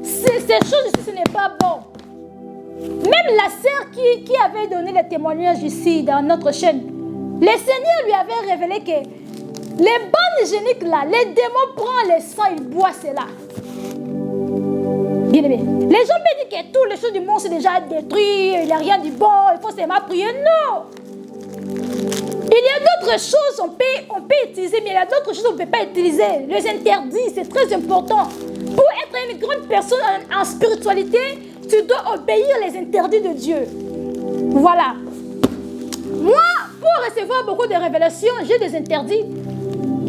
ces choses ici, ce n'est pas bon. Même la sœur qui avait donné le témoignage ici dans notre chaîne, le Seigneur lui avait révélé que les bandes hygiéniques là, les démons prennent le sang, ils boivent cela. Bien aimé. Les gens me disent que toutes les choses du monde sont déjà détruites, il n'y a rien de bon, il faut seulement prier. Non! Il y a d'autres choses qu'on peut utiliser, mais il y a d'autres choses qu'on ne peut pas utiliser. Les interdits, c'est très important. Pour être une grande personne en spiritualité, tu dois obéir les interdits de Dieu. Voilà. Moi, pour recevoir beaucoup de révélations, j'ai des interdits.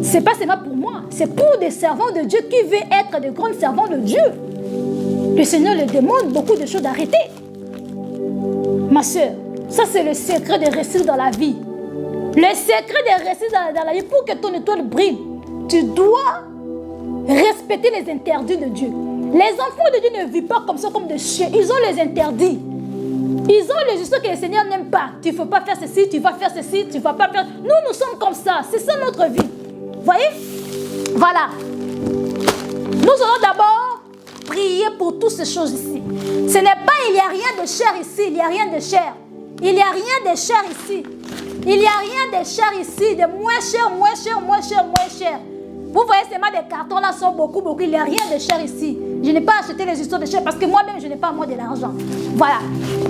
Ce n'est pas seulement pour moi, c'est pour des servants de Dieu qui veulent être de grands servants de Dieu. Le Seigneur leur demande beaucoup de choses d'arrêter. Ma soeur, ça c'est le secret de réussir dans la vie. Le secret de réussir dans la vie, pour que ton étoile brille, tu dois respecter les interdits de Dieu. Les enfants de Dieu ne vivent pas comme ça, comme des chiens. Ils ont les interdits. Ils ont les histoires que le Seigneur n'aime pas. Tu ne faut pas faire ceci, tu vas faire ceci, tu ne vas pas faire... Nous sommes comme ça. C'est ça notre vie. Vous voyez? Voilà. Nous allons d'abord prier pour toutes ces choses ici. Ce n'est pas il n'y a rien de cher ici. Il n'y a rien de cher. Il n'y a rien de cher ici. Il n'y a rien de cher ici. De moins cher, moins cher, moins cher, moins cher. Vous voyez seulement des cartons là sont beaucoup. Il n'y a rien de cher ici. Je n'ai pas acheté les histoires de cher parce que moi-même, je n'ai pas moi de l'argent. Voilà.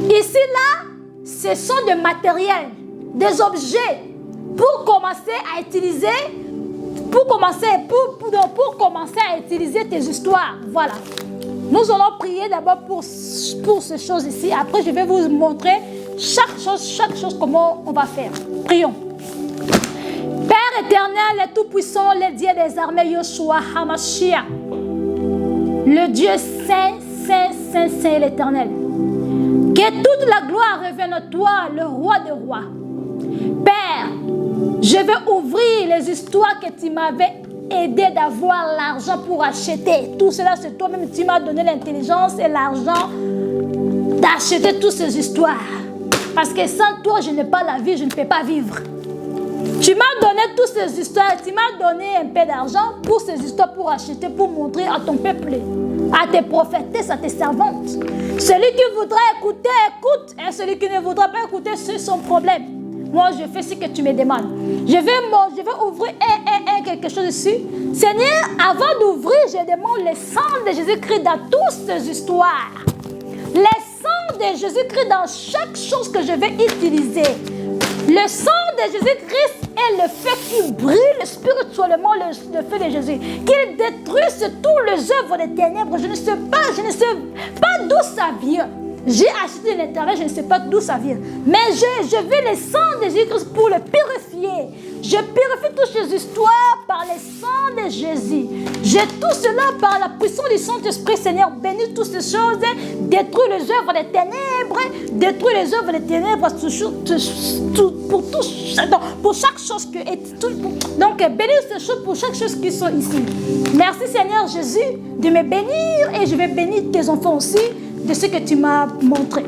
Ici, là, ce sont des matériels, des objets pour commencer à utiliser, pour commencer à utiliser tes histoires. Voilà. Nous allons prier d'abord pour ces choses ici. Après, je vais vous montrer chaque chose, comment on va faire. Prions. Père éternel et tout-puissant, le Dieu des armées, Yoshua HaMashiach, le Dieu saint, saint, saint, saint, l'éternel. Que toute la gloire revienne à toi, le roi des rois. Père, je vais ouvrir les histoires que tu m'avais aidé d'avoir l'argent pour acheter. Tout cela, c'est toi-même, tu m'as donné l'intelligence et l'argent d'acheter toutes ces histoires. Parce que sans toi, je n'ai pas la vie, je ne peux pas vivre. Tu m'as donné toutes ces histoires, tu m'as donné un peu d'argent pour ces histoires, pour acheter, pour montrer à ton peuple, à tes prophétesses, à tes servantes. Celui qui voudra écouter, écoute. Et celui qui ne voudra pas écouter, c'est son problème. Moi, je fais ce que tu me demandes. Je vais ouvrir quelque chose ici. Seigneur, avant d'ouvrir, je demande le sang de Jésus-Christ dans toutes ces histoires. Le sang de Jésus-Christ dans chaque chose que je vais utiliser. Le sang de Jésus-Christ est le feu qui brûle spirituellement, le feu de Jésus. Qu'il détruise tous les œuvres des ténèbres. Je ne sais pas d'où ça vient. J'ai acheté l'intérieur, je ne sais pas d'où ça vient. Mais je veux le sang de Jésus-Christ pour le purifier. Je purifie toutes ces histoires par le sang de Jésus. J'ai tout cela par la puissance du Saint-Esprit, Seigneur. Bénis toutes ces choses. Détruis les œuvres des ténèbres. Détruis les œuvres des ténèbres pour chaque chose que... Donc, bénis ces choses pour chaque chose qui sont ici. Merci, Seigneur Jésus, de me bénir. Et je vais bénir tes enfants aussi de ce que tu m'as montré.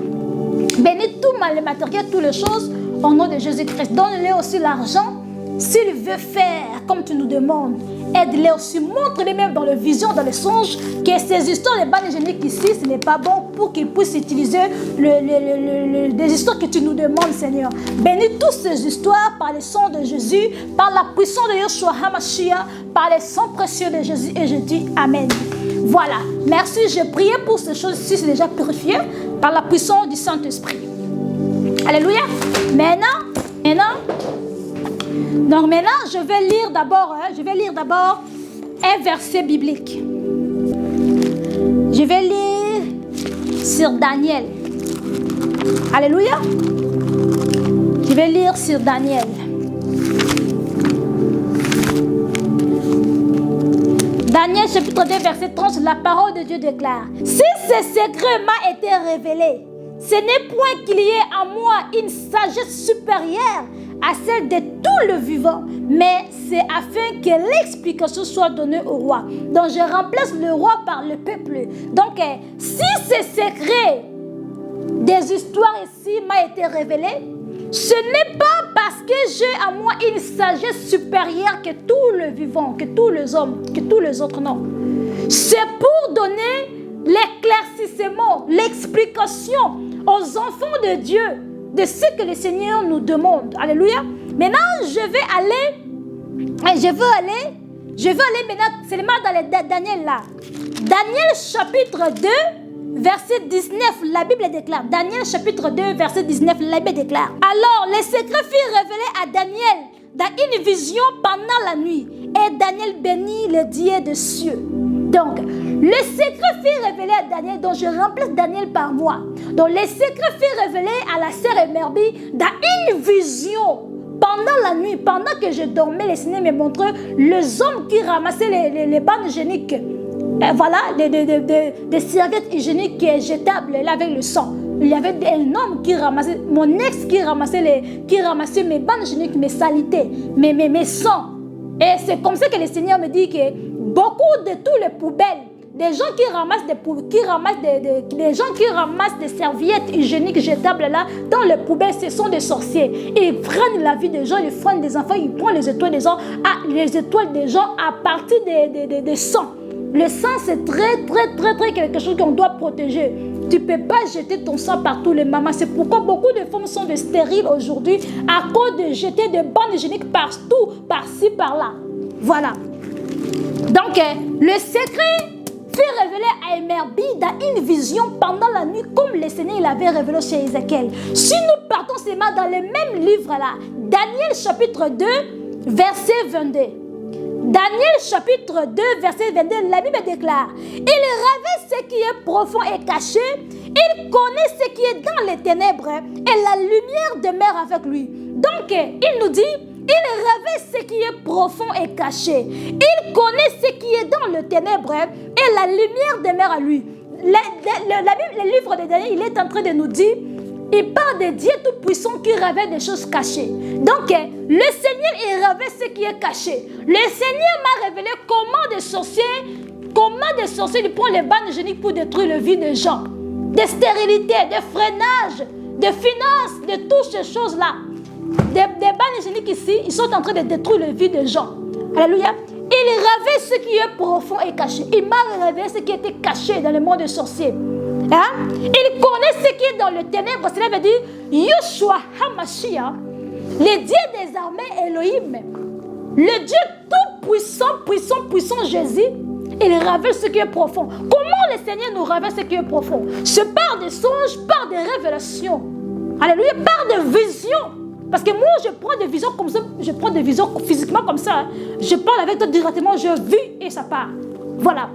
Bénis tout le matériel, toutes les choses au nom de Jésus-Christ. Donne-les aussi l'argent. S'il veut faire comme tu nous demandes, aide-les aussi. Montre-les même dans les visions, dans les songes, que ces histoires de bannes hygiéniques ici, ce n'est pas bon pour qu'ils puissent utiliser des histoires que tu nous demandes, Seigneur. Bénis toutes ces histoires par le sang de Jésus, par la puissance de Yeshua HaMashiach, par le sang précieux de Jésus. Et je dis Amen. Voilà. Merci. J'ai prié pour ces choses-ci, c'est déjà purifié par la puissance du Saint-Esprit. Alléluia. Donc maintenant, je vais lire d'abord un verset biblique. Je vais lire sur Daniel. Alléluia. Je vais lire sur Daniel. Daniel chapitre 2 verset 30, la parole de Dieu déclare: si ce secret m'a été révélé, ce n'est point qu'il y ait en moi une sagesse supérieure à celle de tout le vivant, mais c'est afin que l'explication soit donnée au roi. Donc je remplace le roi par le peuple. Donc si ce secret des histoires ici m'a été révélé, ce n'est pas parce que j'ai en moi une sagesse supérieure que tout le vivant, que tous les hommes, que tous les autres, non. C'est pour donner l'éclaircissement, l'explication aux enfants de Dieu de ce que le Seigneur nous demande. Alléluia. Maintenant, je veux aller maintenant seulement dans les Daniel là. Daniel chapitre 2, verset 19, la Bible déclare. Daniel chapitre 2, verset 19, la Bible déclare. Alors, les secrets furent révélés à Daniel dans une vision pendant la nuit. Et Daniel bénit le Dieu des cieux. Donc, le secret fut révélé à Daniel, donc je remplace Daniel par moi. Donc, les secrets furent révélés à la sœur Emerbi dans une vision. Pendant la nuit, pendant que je dormais, le Seigneur me montrait les hommes qui ramassaient les bandes hygiéniques. Voilà, des serviettes hygiéniques jetables là, avec le sang. Il y avait un homme qui ramassait, mon ex qui ramassait mes bandes hygiéniques, mes saletés, mes sangs. Et c'est comme ça que le Seigneur me dit que beaucoup de tous les poubelles, des gens qui ramassent des serviettes hygiéniques jetables là dans les poubelles, ce sont des sorciers. Ils prennent la vie des gens, ils prennent des enfants, ils prennent les étoiles des gens, à partir des sangs. Le sang, c'est très quelque chose qu'on doit protéger. Tu ne peux pas jeter ton sang partout, les mamans. C'est pourquoi beaucoup de femmes sont stériles aujourd'hui à cause de jeter des bandes hygiéniques partout, par-ci, par-là. Voilà. Donc, le secret fut révélé à Emerbi dans une vision pendant la nuit, comme le Seigneur l'avait révélé chez Ézéchiel. Si nous partons seulement dans le même livre-là, Daniel chapitre 2, verset 22. Daniel chapitre 2, verset 22, la Bible déclare: il rêvait ce qui est profond et caché, il connaît ce qui est dans les ténèbres, et la lumière demeure avec lui. Donc, il nous dit, il rêvait ce qui est profond et caché, il connaît ce qui est dans les ténèbres, et la lumière demeure à lui. La Bible, le livre de Daniel, il est en train de nous dire, il parle de Dieu Tout-Puissant qui révèle des choses cachées. Donc, le Seigneur, il révèle ce qui est caché. Le Seigneur m'a révélé comment des sorciers ils prennent les bandes hygiéniques pour détruire la vie des gens. Des stérilités, des freinages, des finances, de toutes ces choses-là. Des bandes hygiéniques ici, ils sont en train de détruire la vie des gens. Alléluia. Il révèle ce qui est profond et caché. Il m'a révélé ce qui était caché dans le monde des sorciers. Hein? Il connaît ce qui est dans le ténèbre. Cela veut dire Yeshua HaMashiach, le Dieu des armées Elohim, le Dieu tout-puissant Jésus. Il révèle ce qui est profond. Comment le Seigneur nous révèle ce qui est profond? C'est par des songes, par des révélations. Alléluia, par des visions. Parce que moi, je prends des visions comme ça, je prends des visions physiquement comme ça. Je parle avec toi directement, je vis et ça part. Voilà.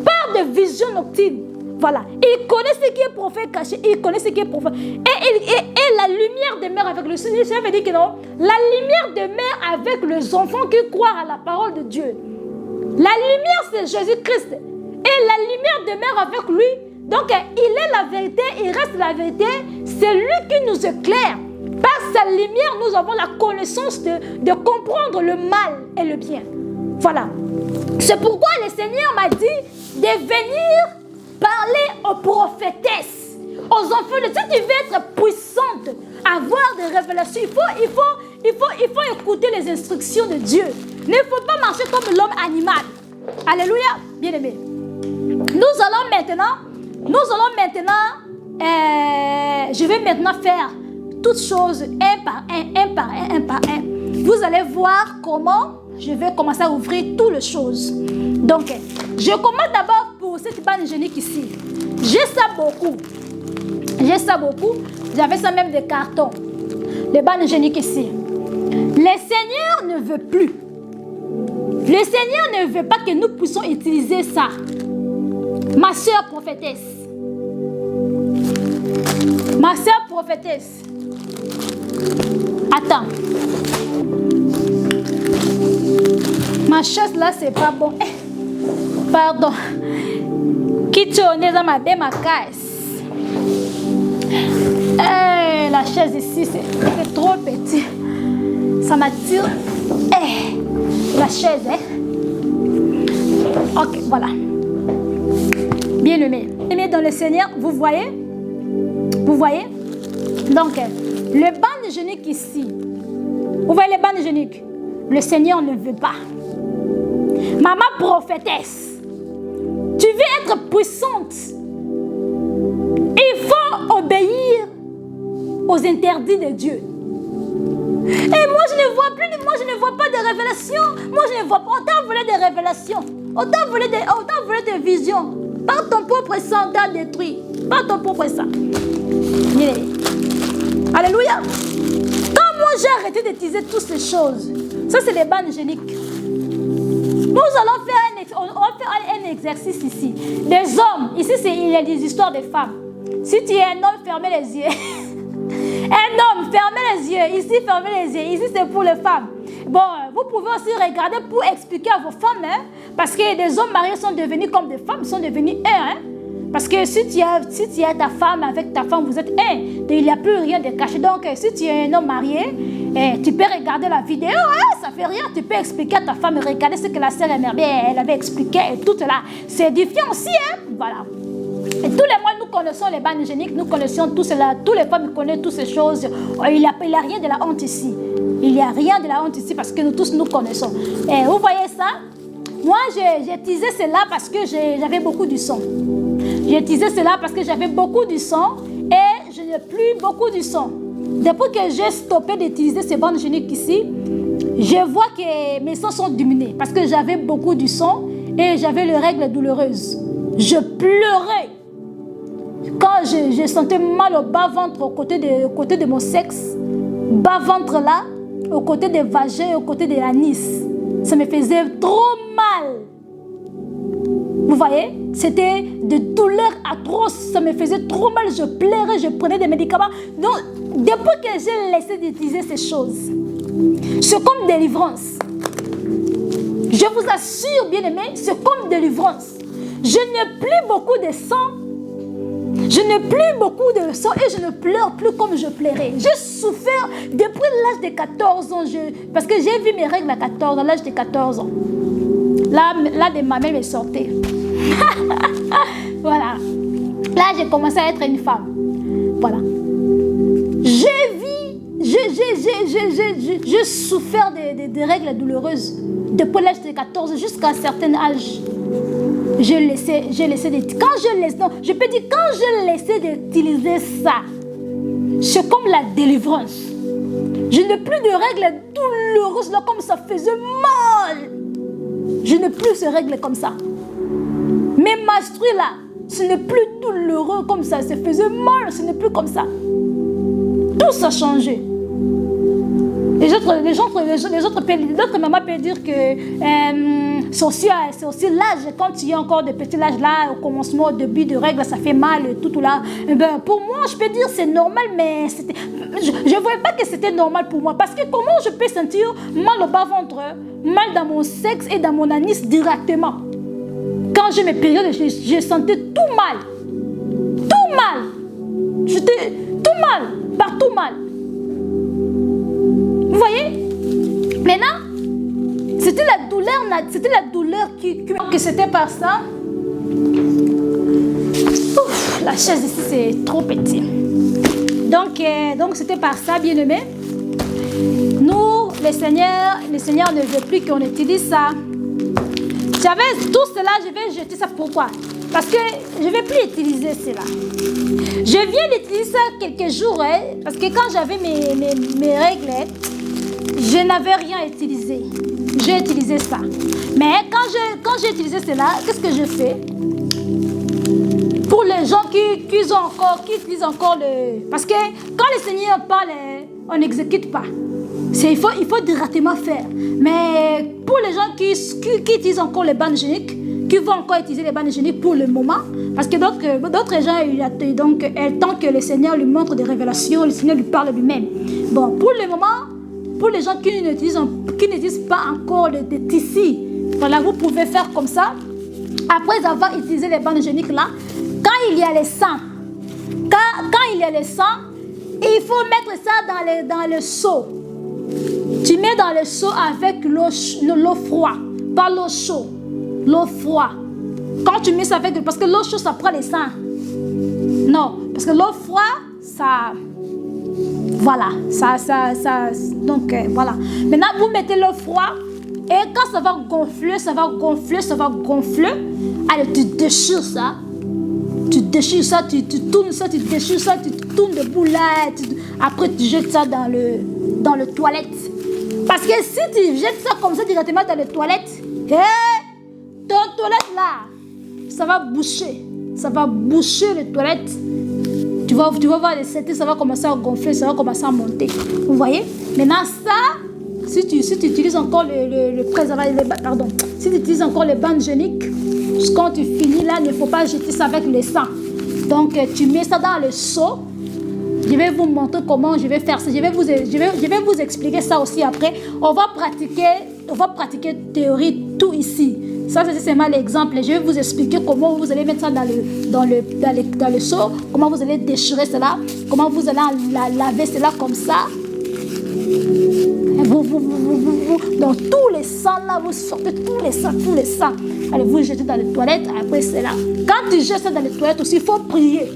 Par des visions nocturnes. Voilà. Il connaît ce qui est profond caché. Il connaît ce qui est profond. Et la lumière demeure avec le Seigneur. Ça veut dire que non. La lumière demeure avec les enfants qui croient à la parole de Dieu. La lumière, c'est Jésus-Christ. Et la lumière demeure avec lui. Donc, il est la vérité. Il reste la vérité. C'est lui qui nous éclaire. Par sa lumière, nous avons la connaissance de comprendre le mal et le bien. Voilà. C'est pourquoi le Seigneur m'a dit de venir parler aux prophétesses, aux enfants. Si tu veux être puissante, avoir des révélations, il faut écouter les instructions de Dieu. Il ne faut pas marcher comme l'homme animal. Alléluia, bien-aimé. Nous allons maintenant, je vais maintenant faire toutes choses un par un. Vous allez voir comment je vais commencer à ouvrir toutes les choses. Donc, je commence d'abord pour cette bande hygiénique ici. J'ai ça beaucoup. J'avais ça même des cartons. Les bandes hygiéniques ici. Le Seigneur ne veut plus. Le Seigneur ne veut pas que nous puissions utiliser ça. Ma soeur prophétesse. Attends. Ma chaise là, c'est pas bon. Pardon. Qui tourne dans ma caisse. La chaise ici, c'est trop petit. Ça m'attire. La chaise, Ok, voilà. Bien aimé. Aimé dans le Seigneur, vous voyez? Donc, le banc hygiénique ici. Vous voyez les bandes hygiéniques? Le Seigneur ne veut pas. Maman prophétesse, tu veux être puissante. Il faut obéir aux interdits de Dieu. Et moi, je ne vois plus, moi, je ne vois pas de révélations. Moi, je ne vois pas. On t'a volé des révélations. On t'a volé des visions. Par ton propre sang, on t'a détruit. Par ton propre sang. Alléluia. Quand moi, j'ai arrêté d'utiliser toutes ces choses, ça, c'est des bannes géniques. Nous allons faire un exercice ici. Des hommes, ici, il y a des histoires de femmes. Si tu es un homme, fermez les yeux. Un homme, fermez les yeux. Ici, fermez les yeux. Ici, c'est pour les femmes. Bon, vous pouvez aussi regarder pour expliquer à vos femmes, hein, parce que des hommes mariés sont devenus comme des femmes, sont devenus un. Hein, parce que si tu as ta femme, avec ta femme, vous êtes un. Il n'y a plus rien de caché. Donc, si tu es un homme marié, tu peux regarder la vidéo, hein, ça ne fait rien. Tu peux expliquer à ta femme, regarder ce que la sœur Emerbé, elle avait expliqué et tout là. C'est édifiant aussi, hein, voilà. Et tous les mois, nous connaissons les bannes géniques, nous connaissons tout cela, tous les femmes connaissent toutes ces choses. Il n'y a rien de la honte ici. Il n'y a rien de la honte ici parce que nous tous nous connaissons. Et vous voyez ça? Moi, j'ai utilisé cela parce que j'avais beaucoup du sang. J'ai utilisé cela parce que j'avais beaucoup du sang et je n'ai plus beaucoup du sang. Depuis que j'ai stoppé d'utiliser ces bandes géniques ici, je vois que mes sangs sont diminués parce que j'avais beaucoup du sang et j'avais les règles douloureuses. Je pleurais. Quand je sentais mal au bas-ventre, au côté de mon sexe, bas-ventre là, au côté des vagins, au côté de l'anis, ça me faisait trop mal. Vous voyez? C'était des douleurs atroces, ça me faisait trop mal, je pleurais, je prenais des médicaments. Donc, depuis que j'ai laissé d'utiliser ces choses, c'est comme délivrance. Je vous assure, bien-aimés, c'est comme délivrance. Je n'ai plus beaucoup de sang. Je n'ai plus beaucoup de sang et je ne pleure plus comme je pleurais. J'ai souffert depuis l'âge de 14 ans. Parce que j'ai vu mes règles à 14 ans, à l'âge de 14 ans. Là de ma mère me sortait. Voilà. Là, j'ai commencé à être une femme. Voilà. J'ai souffert des règles douloureuses depuis l'âge de 14 jusqu'à un certain âge. Je peux dire, quand je laissais d'utiliser ça, c'est comme la délivrance. Je n'ai plus de règles douloureuses là, comme ça faisait mal. Je n'ai plus ces règles comme ça. Mes menstrues là, ce n'est plus douloureux comme ça, ça faisait mal, ce n'est plus comme ça. Tout a changé. D'autres mamans peuvent dire que c'est aussi l'âge. Quand il y a encore de petits âges là, au commencement, au début de règles, ça fait mal, tout là. Ben, pour moi, je peux dire c'est normal, mais je ne voyais pas que c'était normal pour moi. Parce que comment je peux sentir mal au bas-ventre, mal dans mon sexe et dans mon anis directement? Quand j'ai mes périodes, je sentais tout mal. Tout mal. J'étais tout mal, partout mal. Vous voyez? Maintenant, c'était la douleur que c'était par ça. Ouf, la chaise ici, c'est trop petit. Donc c'était par ça, bien-aimé. Nous, le Seigneur ne veut plus qu'on utilise ça. J'avais tout cela, je vais jeter ça. Pourquoi? Parce que je ne vais plus utiliser cela. Je viens d'utiliser ça quelques jours, hein, parce que quand j'avais mes règles, je n'avais rien utilisé. J'ai utilisé ça. Mais quand j'ai utilisé cela, qu'est-ce que je fais? Pour les gens qui utilisent encore le... Parce que quand le Seigneur parle, on n'exécute pas. Il faut directement faire. Mais pour les gens qui utilisent encore les bandes géniques, qui vont encore utiliser les bandes géniques pour le moment, parce que d'autres gens, tant que le Seigneur lui montre des révélations, le Seigneur lui parle lui-même. Bon, pour le moment, pour les gens qui n'utilisent pas encore de tissus, voilà, vous pouvez faire comme ça. Après avoir utilisé les bandes géniques là, quand il y a le sang, il faut mettre ça dans le seau. Tu mets dans le seau avec l'eau froide, pas l'eau chaude, l'eau froide. Quand tu mets ça avec, parce que l'eau chaude ça prend le sang. Non, parce que l'eau froide, ça, voilà, donc voilà. Maintenant vous mettez l'eau froide et quand ça va gonfler, allez tu déchires ça. Tu déchires ça, tu tournes ça, tu déchires ça, tu tournes debout là. Après, tu jettes ça dans le toilette. Parce que si tu jettes ça comme ça directement dans les toilettes, ton toilette là, ça va boucher. Ça va boucher les toilettes. Tu vas voir les septiques, ça va commencer à gonfler, ça va commencer à monter. Vous voyez? Maintenant, ça, si tu utilises encore le préservatif, pardon, si tu utilises encore les bandes hygiéniques, quand tu finis là, il ne faut pas jeter ça avec le sang. Donc, tu mets ça dans le seau. Je vais vous montrer comment je vais faire ça. Je vais vous expliquer ça aussi après. On va pratiquer théorie tout ici. Ça, c'est seulement l'exemple. Je vais vous expliquer comment vous allez mettre ça dans le seau, comment vous allez déchirer cela, comment vous allez laver cela comme ça. Dans tous les sangs là, vous sortez tous les sangs. Allez, vous jetez dans les toilettes, après c'est là. Quand tu jettes ça dans les toilettes aussi, il faut prier.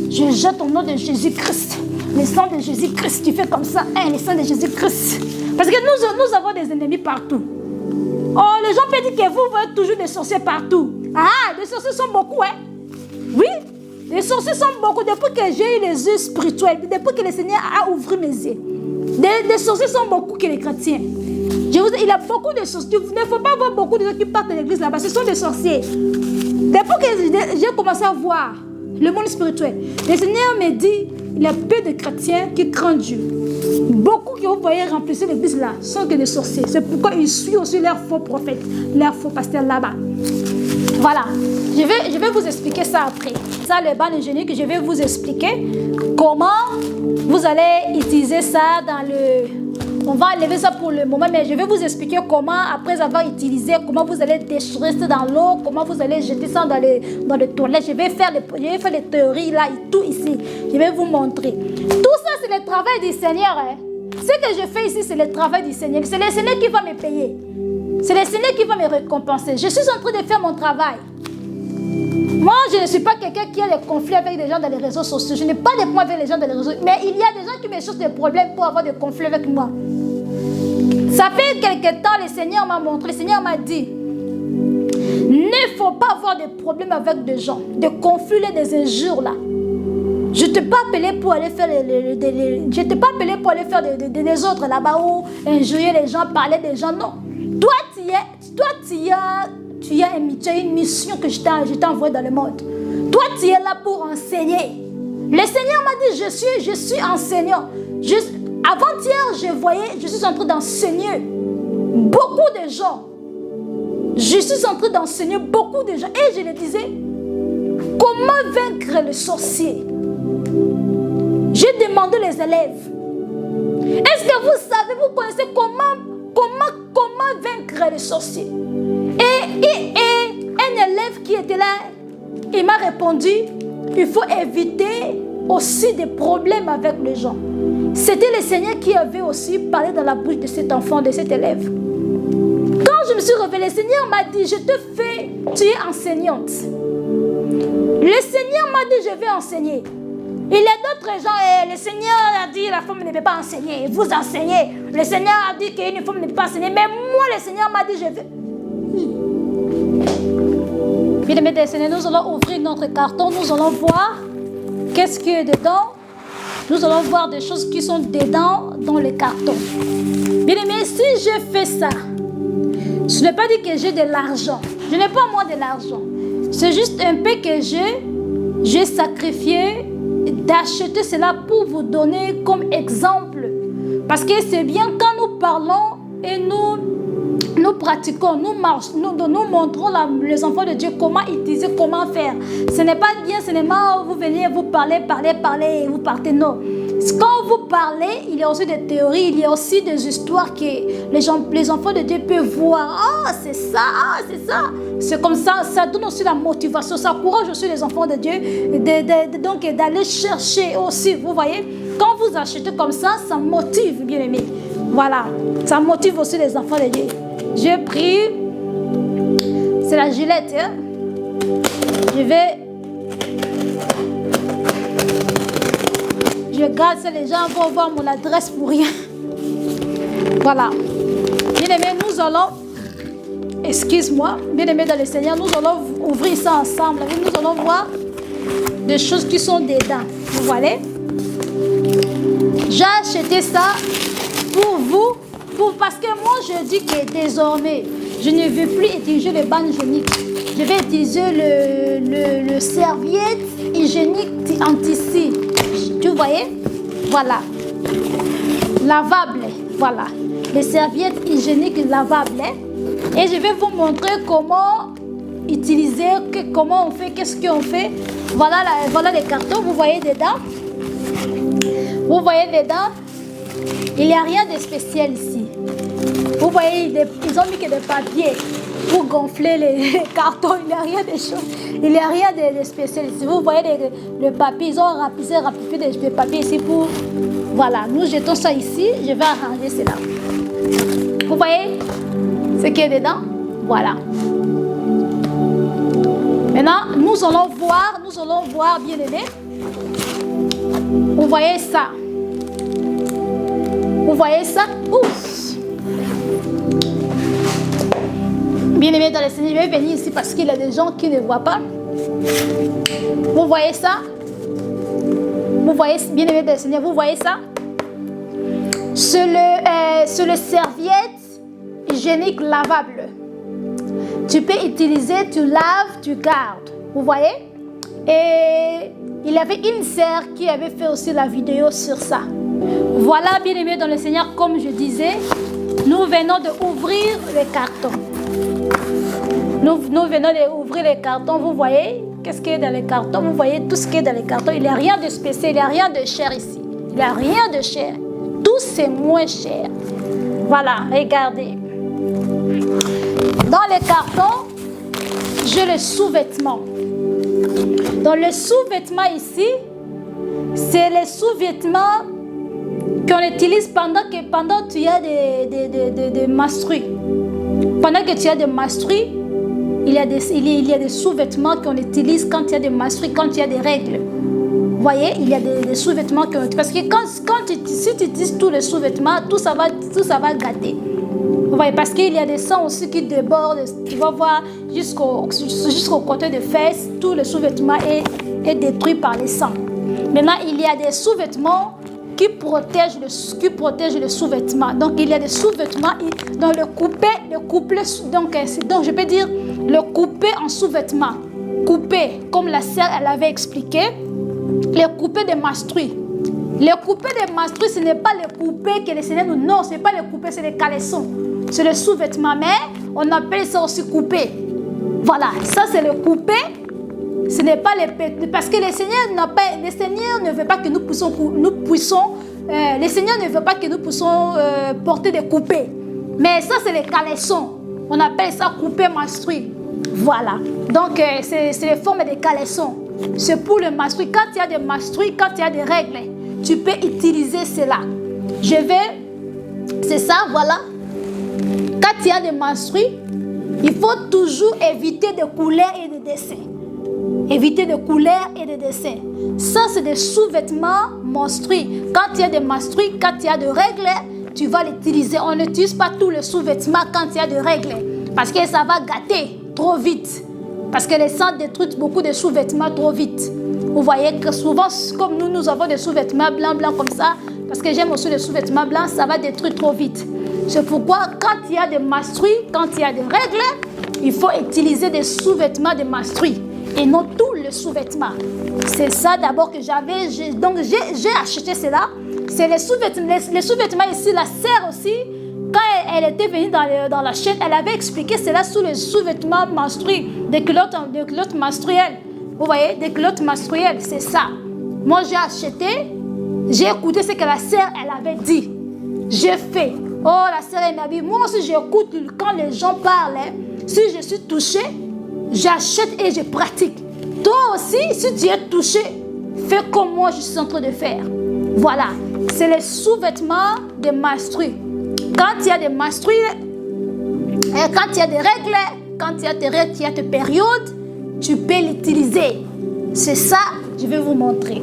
Je jette au nom de Jésus-Christ. Le sang de Jésus-Christ, tu fais comme ça, le sang de Jésus-Christ. Parce que nous avons des ennemis partout. Oh, les gens peuvent dire que vous voyez toujours des sorciers partout. Ah, les sorciers sont beaucoup, hein? Oui, les sorciers sont beaucoup. Depuis que j'ai eu les yeux spirituels, depuis que le Seigneur a ouvert mes yeux, des sorciers sont beaucoup que les chrétiens. Il y a beaucoup de sorciers. Il ne faut pas voir beaucoup de gens qui partent de l'église là-bas. Ce sont des sorciers. Depuis que j'ai commencé à voir le monde spirituel, le Seigneur me dit, il y a peu de chrétiens qui craignent Dieu. Beaucoup que vous voyez remplir l'église là sont que des sorciers. C'est pourquoi ils suivent aussi leurs faux prophètes, leurs faux pasteurs là-bas. Voilà. Je vais vous expliquer ça après. Ça, les bandes hygiéniques, je vais vous expliquer comment vous allez utiliser ça dans le... On va enlever ça pour le moment, mais je vais vous expliquer comment, après avoir utilisé, comment vous allez déchirer ça dans l'eau, comment vous allez jeter ça dans les toilettes. Je vais faire les théories là et tout ici. Je vais vous montrer. Tout ça, c'est le travail du Seigneur. Hein. Ce que je fais ici, c'est le travail du Seigneur. C'est le Seigneur qui va me payer. C'est le Seigneur qui va me récompenser. Je suis en train de faire mon travail. Moi, je ne suis pas quelqu'un qui a des conflits avec des gens dans les réseaux sociaux. Je n'ai pas de problèmes avec les gens dans les réseaux sociaux. Mais il y a des gens qui me cherchent des problèmes pour avoir des conflits avec moi. Ça fait quelque temps, le Seigneur m'a montré, le Seigneur m'a dit, ne faut pas avoir de problèmes avec des gens, des conflits, des injures là. Je ne t'ai pas appelé pour aller faire des autres là-bas où injurier les gens, parler des gens. Non. Toi, tu as une mission que je t'ai envoyée dans le monde. Toi, tu es là pour enseigner. Le Seigneur m'a dit, je suis enseignant. Avant-hier, je suis en train d'enseigner beaucoup de gens. Je suis en train d'enseigner beaucoup de gens. Et je le disais, comment vaincre le sorcier? J'ai demandé aux élèves. Est-ce que vous savez, vous connaissez comment vaincre le sorcier? Et un élève qui était là, il m'a répondu, il faut éviter aussi des problèmes avec les gens. C'était le Seigneur qui avait aussi parlé dans la bouche de cet enfant, de cet élève. Quand je me suis réveillée, le Seigneur m'a dit, je te fais, tu es enseignante. Le Seigneur m'a dit, je vais enseigner. Il y a d'autres gens, le Seigneur a dit, la femme ne peut pas enseigner, vous enseignez. Le Seigneur a dit qu'une femme ne peut pas enseigner, mais moi, le Seigneur m'a dit, je vais... Bien-aimés des Seigneurs, nous allons ouvrir notre carton, nous allons voir qu'est-ce qu'il y a dedans. Nous allons voir des choses qui sont dedans dans le carton. Bien-aimés, si je fais ça, ce n'est pas dit que j'ai de l'argent. Je n'ai pas moi de l'argent. C'est juste un peu que j'ai sacrifié d'acheter cela pour vous donner comme exemple. Parce que c'est bien quand nous parlons et nous pratiquons, nous marchons, nous montrons les enfants de Dieu comment utiliser, comment faire. Ce n'est pas bien seulement vous venez, vous parlez et vous partez. Non. Quand vous parlez, il y a aussi des théories, il y a aussi des histoires que les enfants de Dieu peuvent voir. Ah, c'est ça, c'est ça. C'est comme ça, ça donne aussi la motivation, ça encourage aussi les enfants de Dieu donc d'aller chercher aussi, vous voyez. Quand vous achetez comme ça motive, bien aimé. Voilà, ça motive aussi les enfants de Dieu. J'ai pris, c'est la gilette, hein? Je garde ça, les gens vont voir mon adresse pour rien. Voilà. Bien aimé, nous allons, excuse-moi, bien aimé dans le Seigneur, nous allons ouvrir ça ensemble. Nous allons voir de choses qui sont dedans. Vous voyez? J'ai acheté ça pour vous, parce que moi je dis que désormais, je ne veux plus utiliser le banc hygiénique. Je vais utiliser le serviette hygiénique en tissu. Tu voyez? Voilà. Lavable. Voilà. Les serviettes hygiéniques lavables. Et je vais vous montrer comment utiliser, comment on fait, qu'est-ce qu'on fait. Voilà, voilà les cartons, vous voyez dedans. Vous voyez dedans, il n'y a rien de spécial ici. Vous voyez, ils ont mis que des papiers pour gonfler les cartons. Il n'y a rien de chose. Il n'y a rien de spécial ici. Vous voyez le papier, ils ont rapidé des papiers ici pour... Voilà, nous jetons ça ici. Je vais arranger cela. Vous voyez ce qui est dedans? Voilà. Maintenant, nous allons voir, bien aimé. Vous voyez ça? Vous voyez ça? Ouf! Bien aimé dans le Seigneur, je vais venir ici parce qu'il y a des gens qui ne voient pas. Vous voyez ça? Vous voyez, bien aimé dans le Seigneur, vous voyez ça? Sur le serviette hygiénique lavable. Tu peux utiliser, tu laves, tu gardes. Vous voyez? Et il y avait une sœur qui avait fait aussi la vidéo sur ça. Voilà, bien aimé dans le Seigneur, comme je disais, nous venons d'ouvrir les cartons. Nous venons d'ouvrir les cartons. Vous voyez qu'est-ce qu'il y a dans les cartons? Vous voyez tout ce qui est dans les cartons. Il n'y a rien de spécial, il n'y a rien de cher ici. Il n'y a rien de cher. Tout c'est moins cher. Voilà, regardez. Dans les cartons, j'ai le sous-vêtement. Dans le sous-vêtement ici, c'est les sous-vêtements qu'on utilise pendant que tu as des menstrues. Pendant que tu as des menstrues, il y a des sous-vêtements qu'on utilise quand il y a des menstrues, quand il y a des règles. Vous voyez, il y a des sous-vêtements qu'on utilise. Parce que si tu utilises tous les sous-vêtements, tout ça va gâter. Vous voyez, parce qu'il y a des sangs aussi qui débordent. Tu vas voir jusqu'au côté des fesses, tout le sous-vêtement est détruit par les sangs. Maintenant, il y a des sous-vêtements qui protègent le sous-vêtement. Donc, il y a des sous-vêtements dans le coupé, donc je peux dire le coupé en sous-vêtements. Coupé, comme la sœur elle avait expliqué, le coupé de menstrues. Le coupé de menstrues, ce n'est pas le coupé que le Seigneur nous... Non, ce n'est pas le coupé, c'est les caleçons. C'est le sous-vêtement, mais on appelle ça aussi coupé. Voilà, ça c'est le coupé. Ce n'est pas le... Parce que le Seigneur ne veut pas que nous puissions le Seigneur ne veut pas que nous puissions porter des coupés. Mais ça c'est les caleçons. On appelle ça coupé menstrué. Voilà. Donc c'est les formes des caleçons. C'est pour le menstrué. Quand il y a des menstrues, quand il y a des règles, tu peux utiliser cela. C'est ça, voilà. Quand il y a des menstrues, il faut toujours éviter de couleurs et de dessins. Éviter de couleurs et de dessins. Ça, c'est des sous-vêtements menstrués. Quand il y a des menstrues, quand il y a des règles, tu vas l'utiliser. On n'utilise pas tous les sous-vêtements quand il y a des règles. Parce que ça va gâter trop vite. Parce que les sangs détruisent beaucoup de sous-vêtements trop vite. Vous voyez que souvent, comme nous avons des sous-vêtements blancs comme ça, parce que j'aime aussi les sous-vêtements blancs, ça va détruire trop vite. C'est pourquoi quand il y a des menstrues, quand il y a des règles, il faut utiliser des sous-vêtements de menstrues et non tous les sous-vêtements. C'est ça d'abord que j'avais. Donc j'ai acheté cela. C'est les sous-vêtements. Les sous-vêtements ici, la sœur aussi, quand elle était venue dans la chaîne, elle avait expliqué cela sous les sous-vêtements menstrués, des culottes menstruelles. Vous voyez, des culottes menstruelles, c'est ça. Moi, j'ai acheté, j'ai écouté ce que la sœur, elle avait dit. J'ai fait. Oh, la sœur, elle m'a dit, moi aussi, j'écoute quand les gens parlent. Si je suis touchée, j'achète et je pratique. Toi aussi, si tu es touché, fais comme moi, je suis en train de faire. Voilà. C'est les sous-vêtements des menstrues. Quand il y a des menstrues, quand il y a des règles, quand il y a tes règles, il y a tes périodes, tu peux l'utiliser. C'est ça, je vais vous montrer.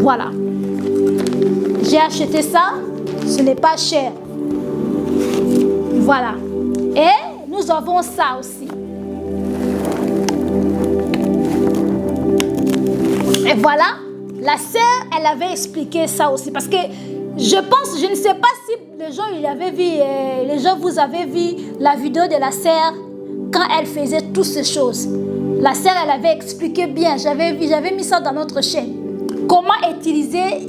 Voilà. J'ai acheté ça, ce n'est pas cher. Voilà. Et nous avons ça aussi. Et voilà, la sœur, elle avait expliqué ça aussi. Parce que je pense, je ne sais pas si les gens, vous avez vu la vidéo de la sœur quand elle faisait toutes ces choses. La sœur, elle avait expliqué bien. J'avais mis ça dans notre chaîne. Comment utiliser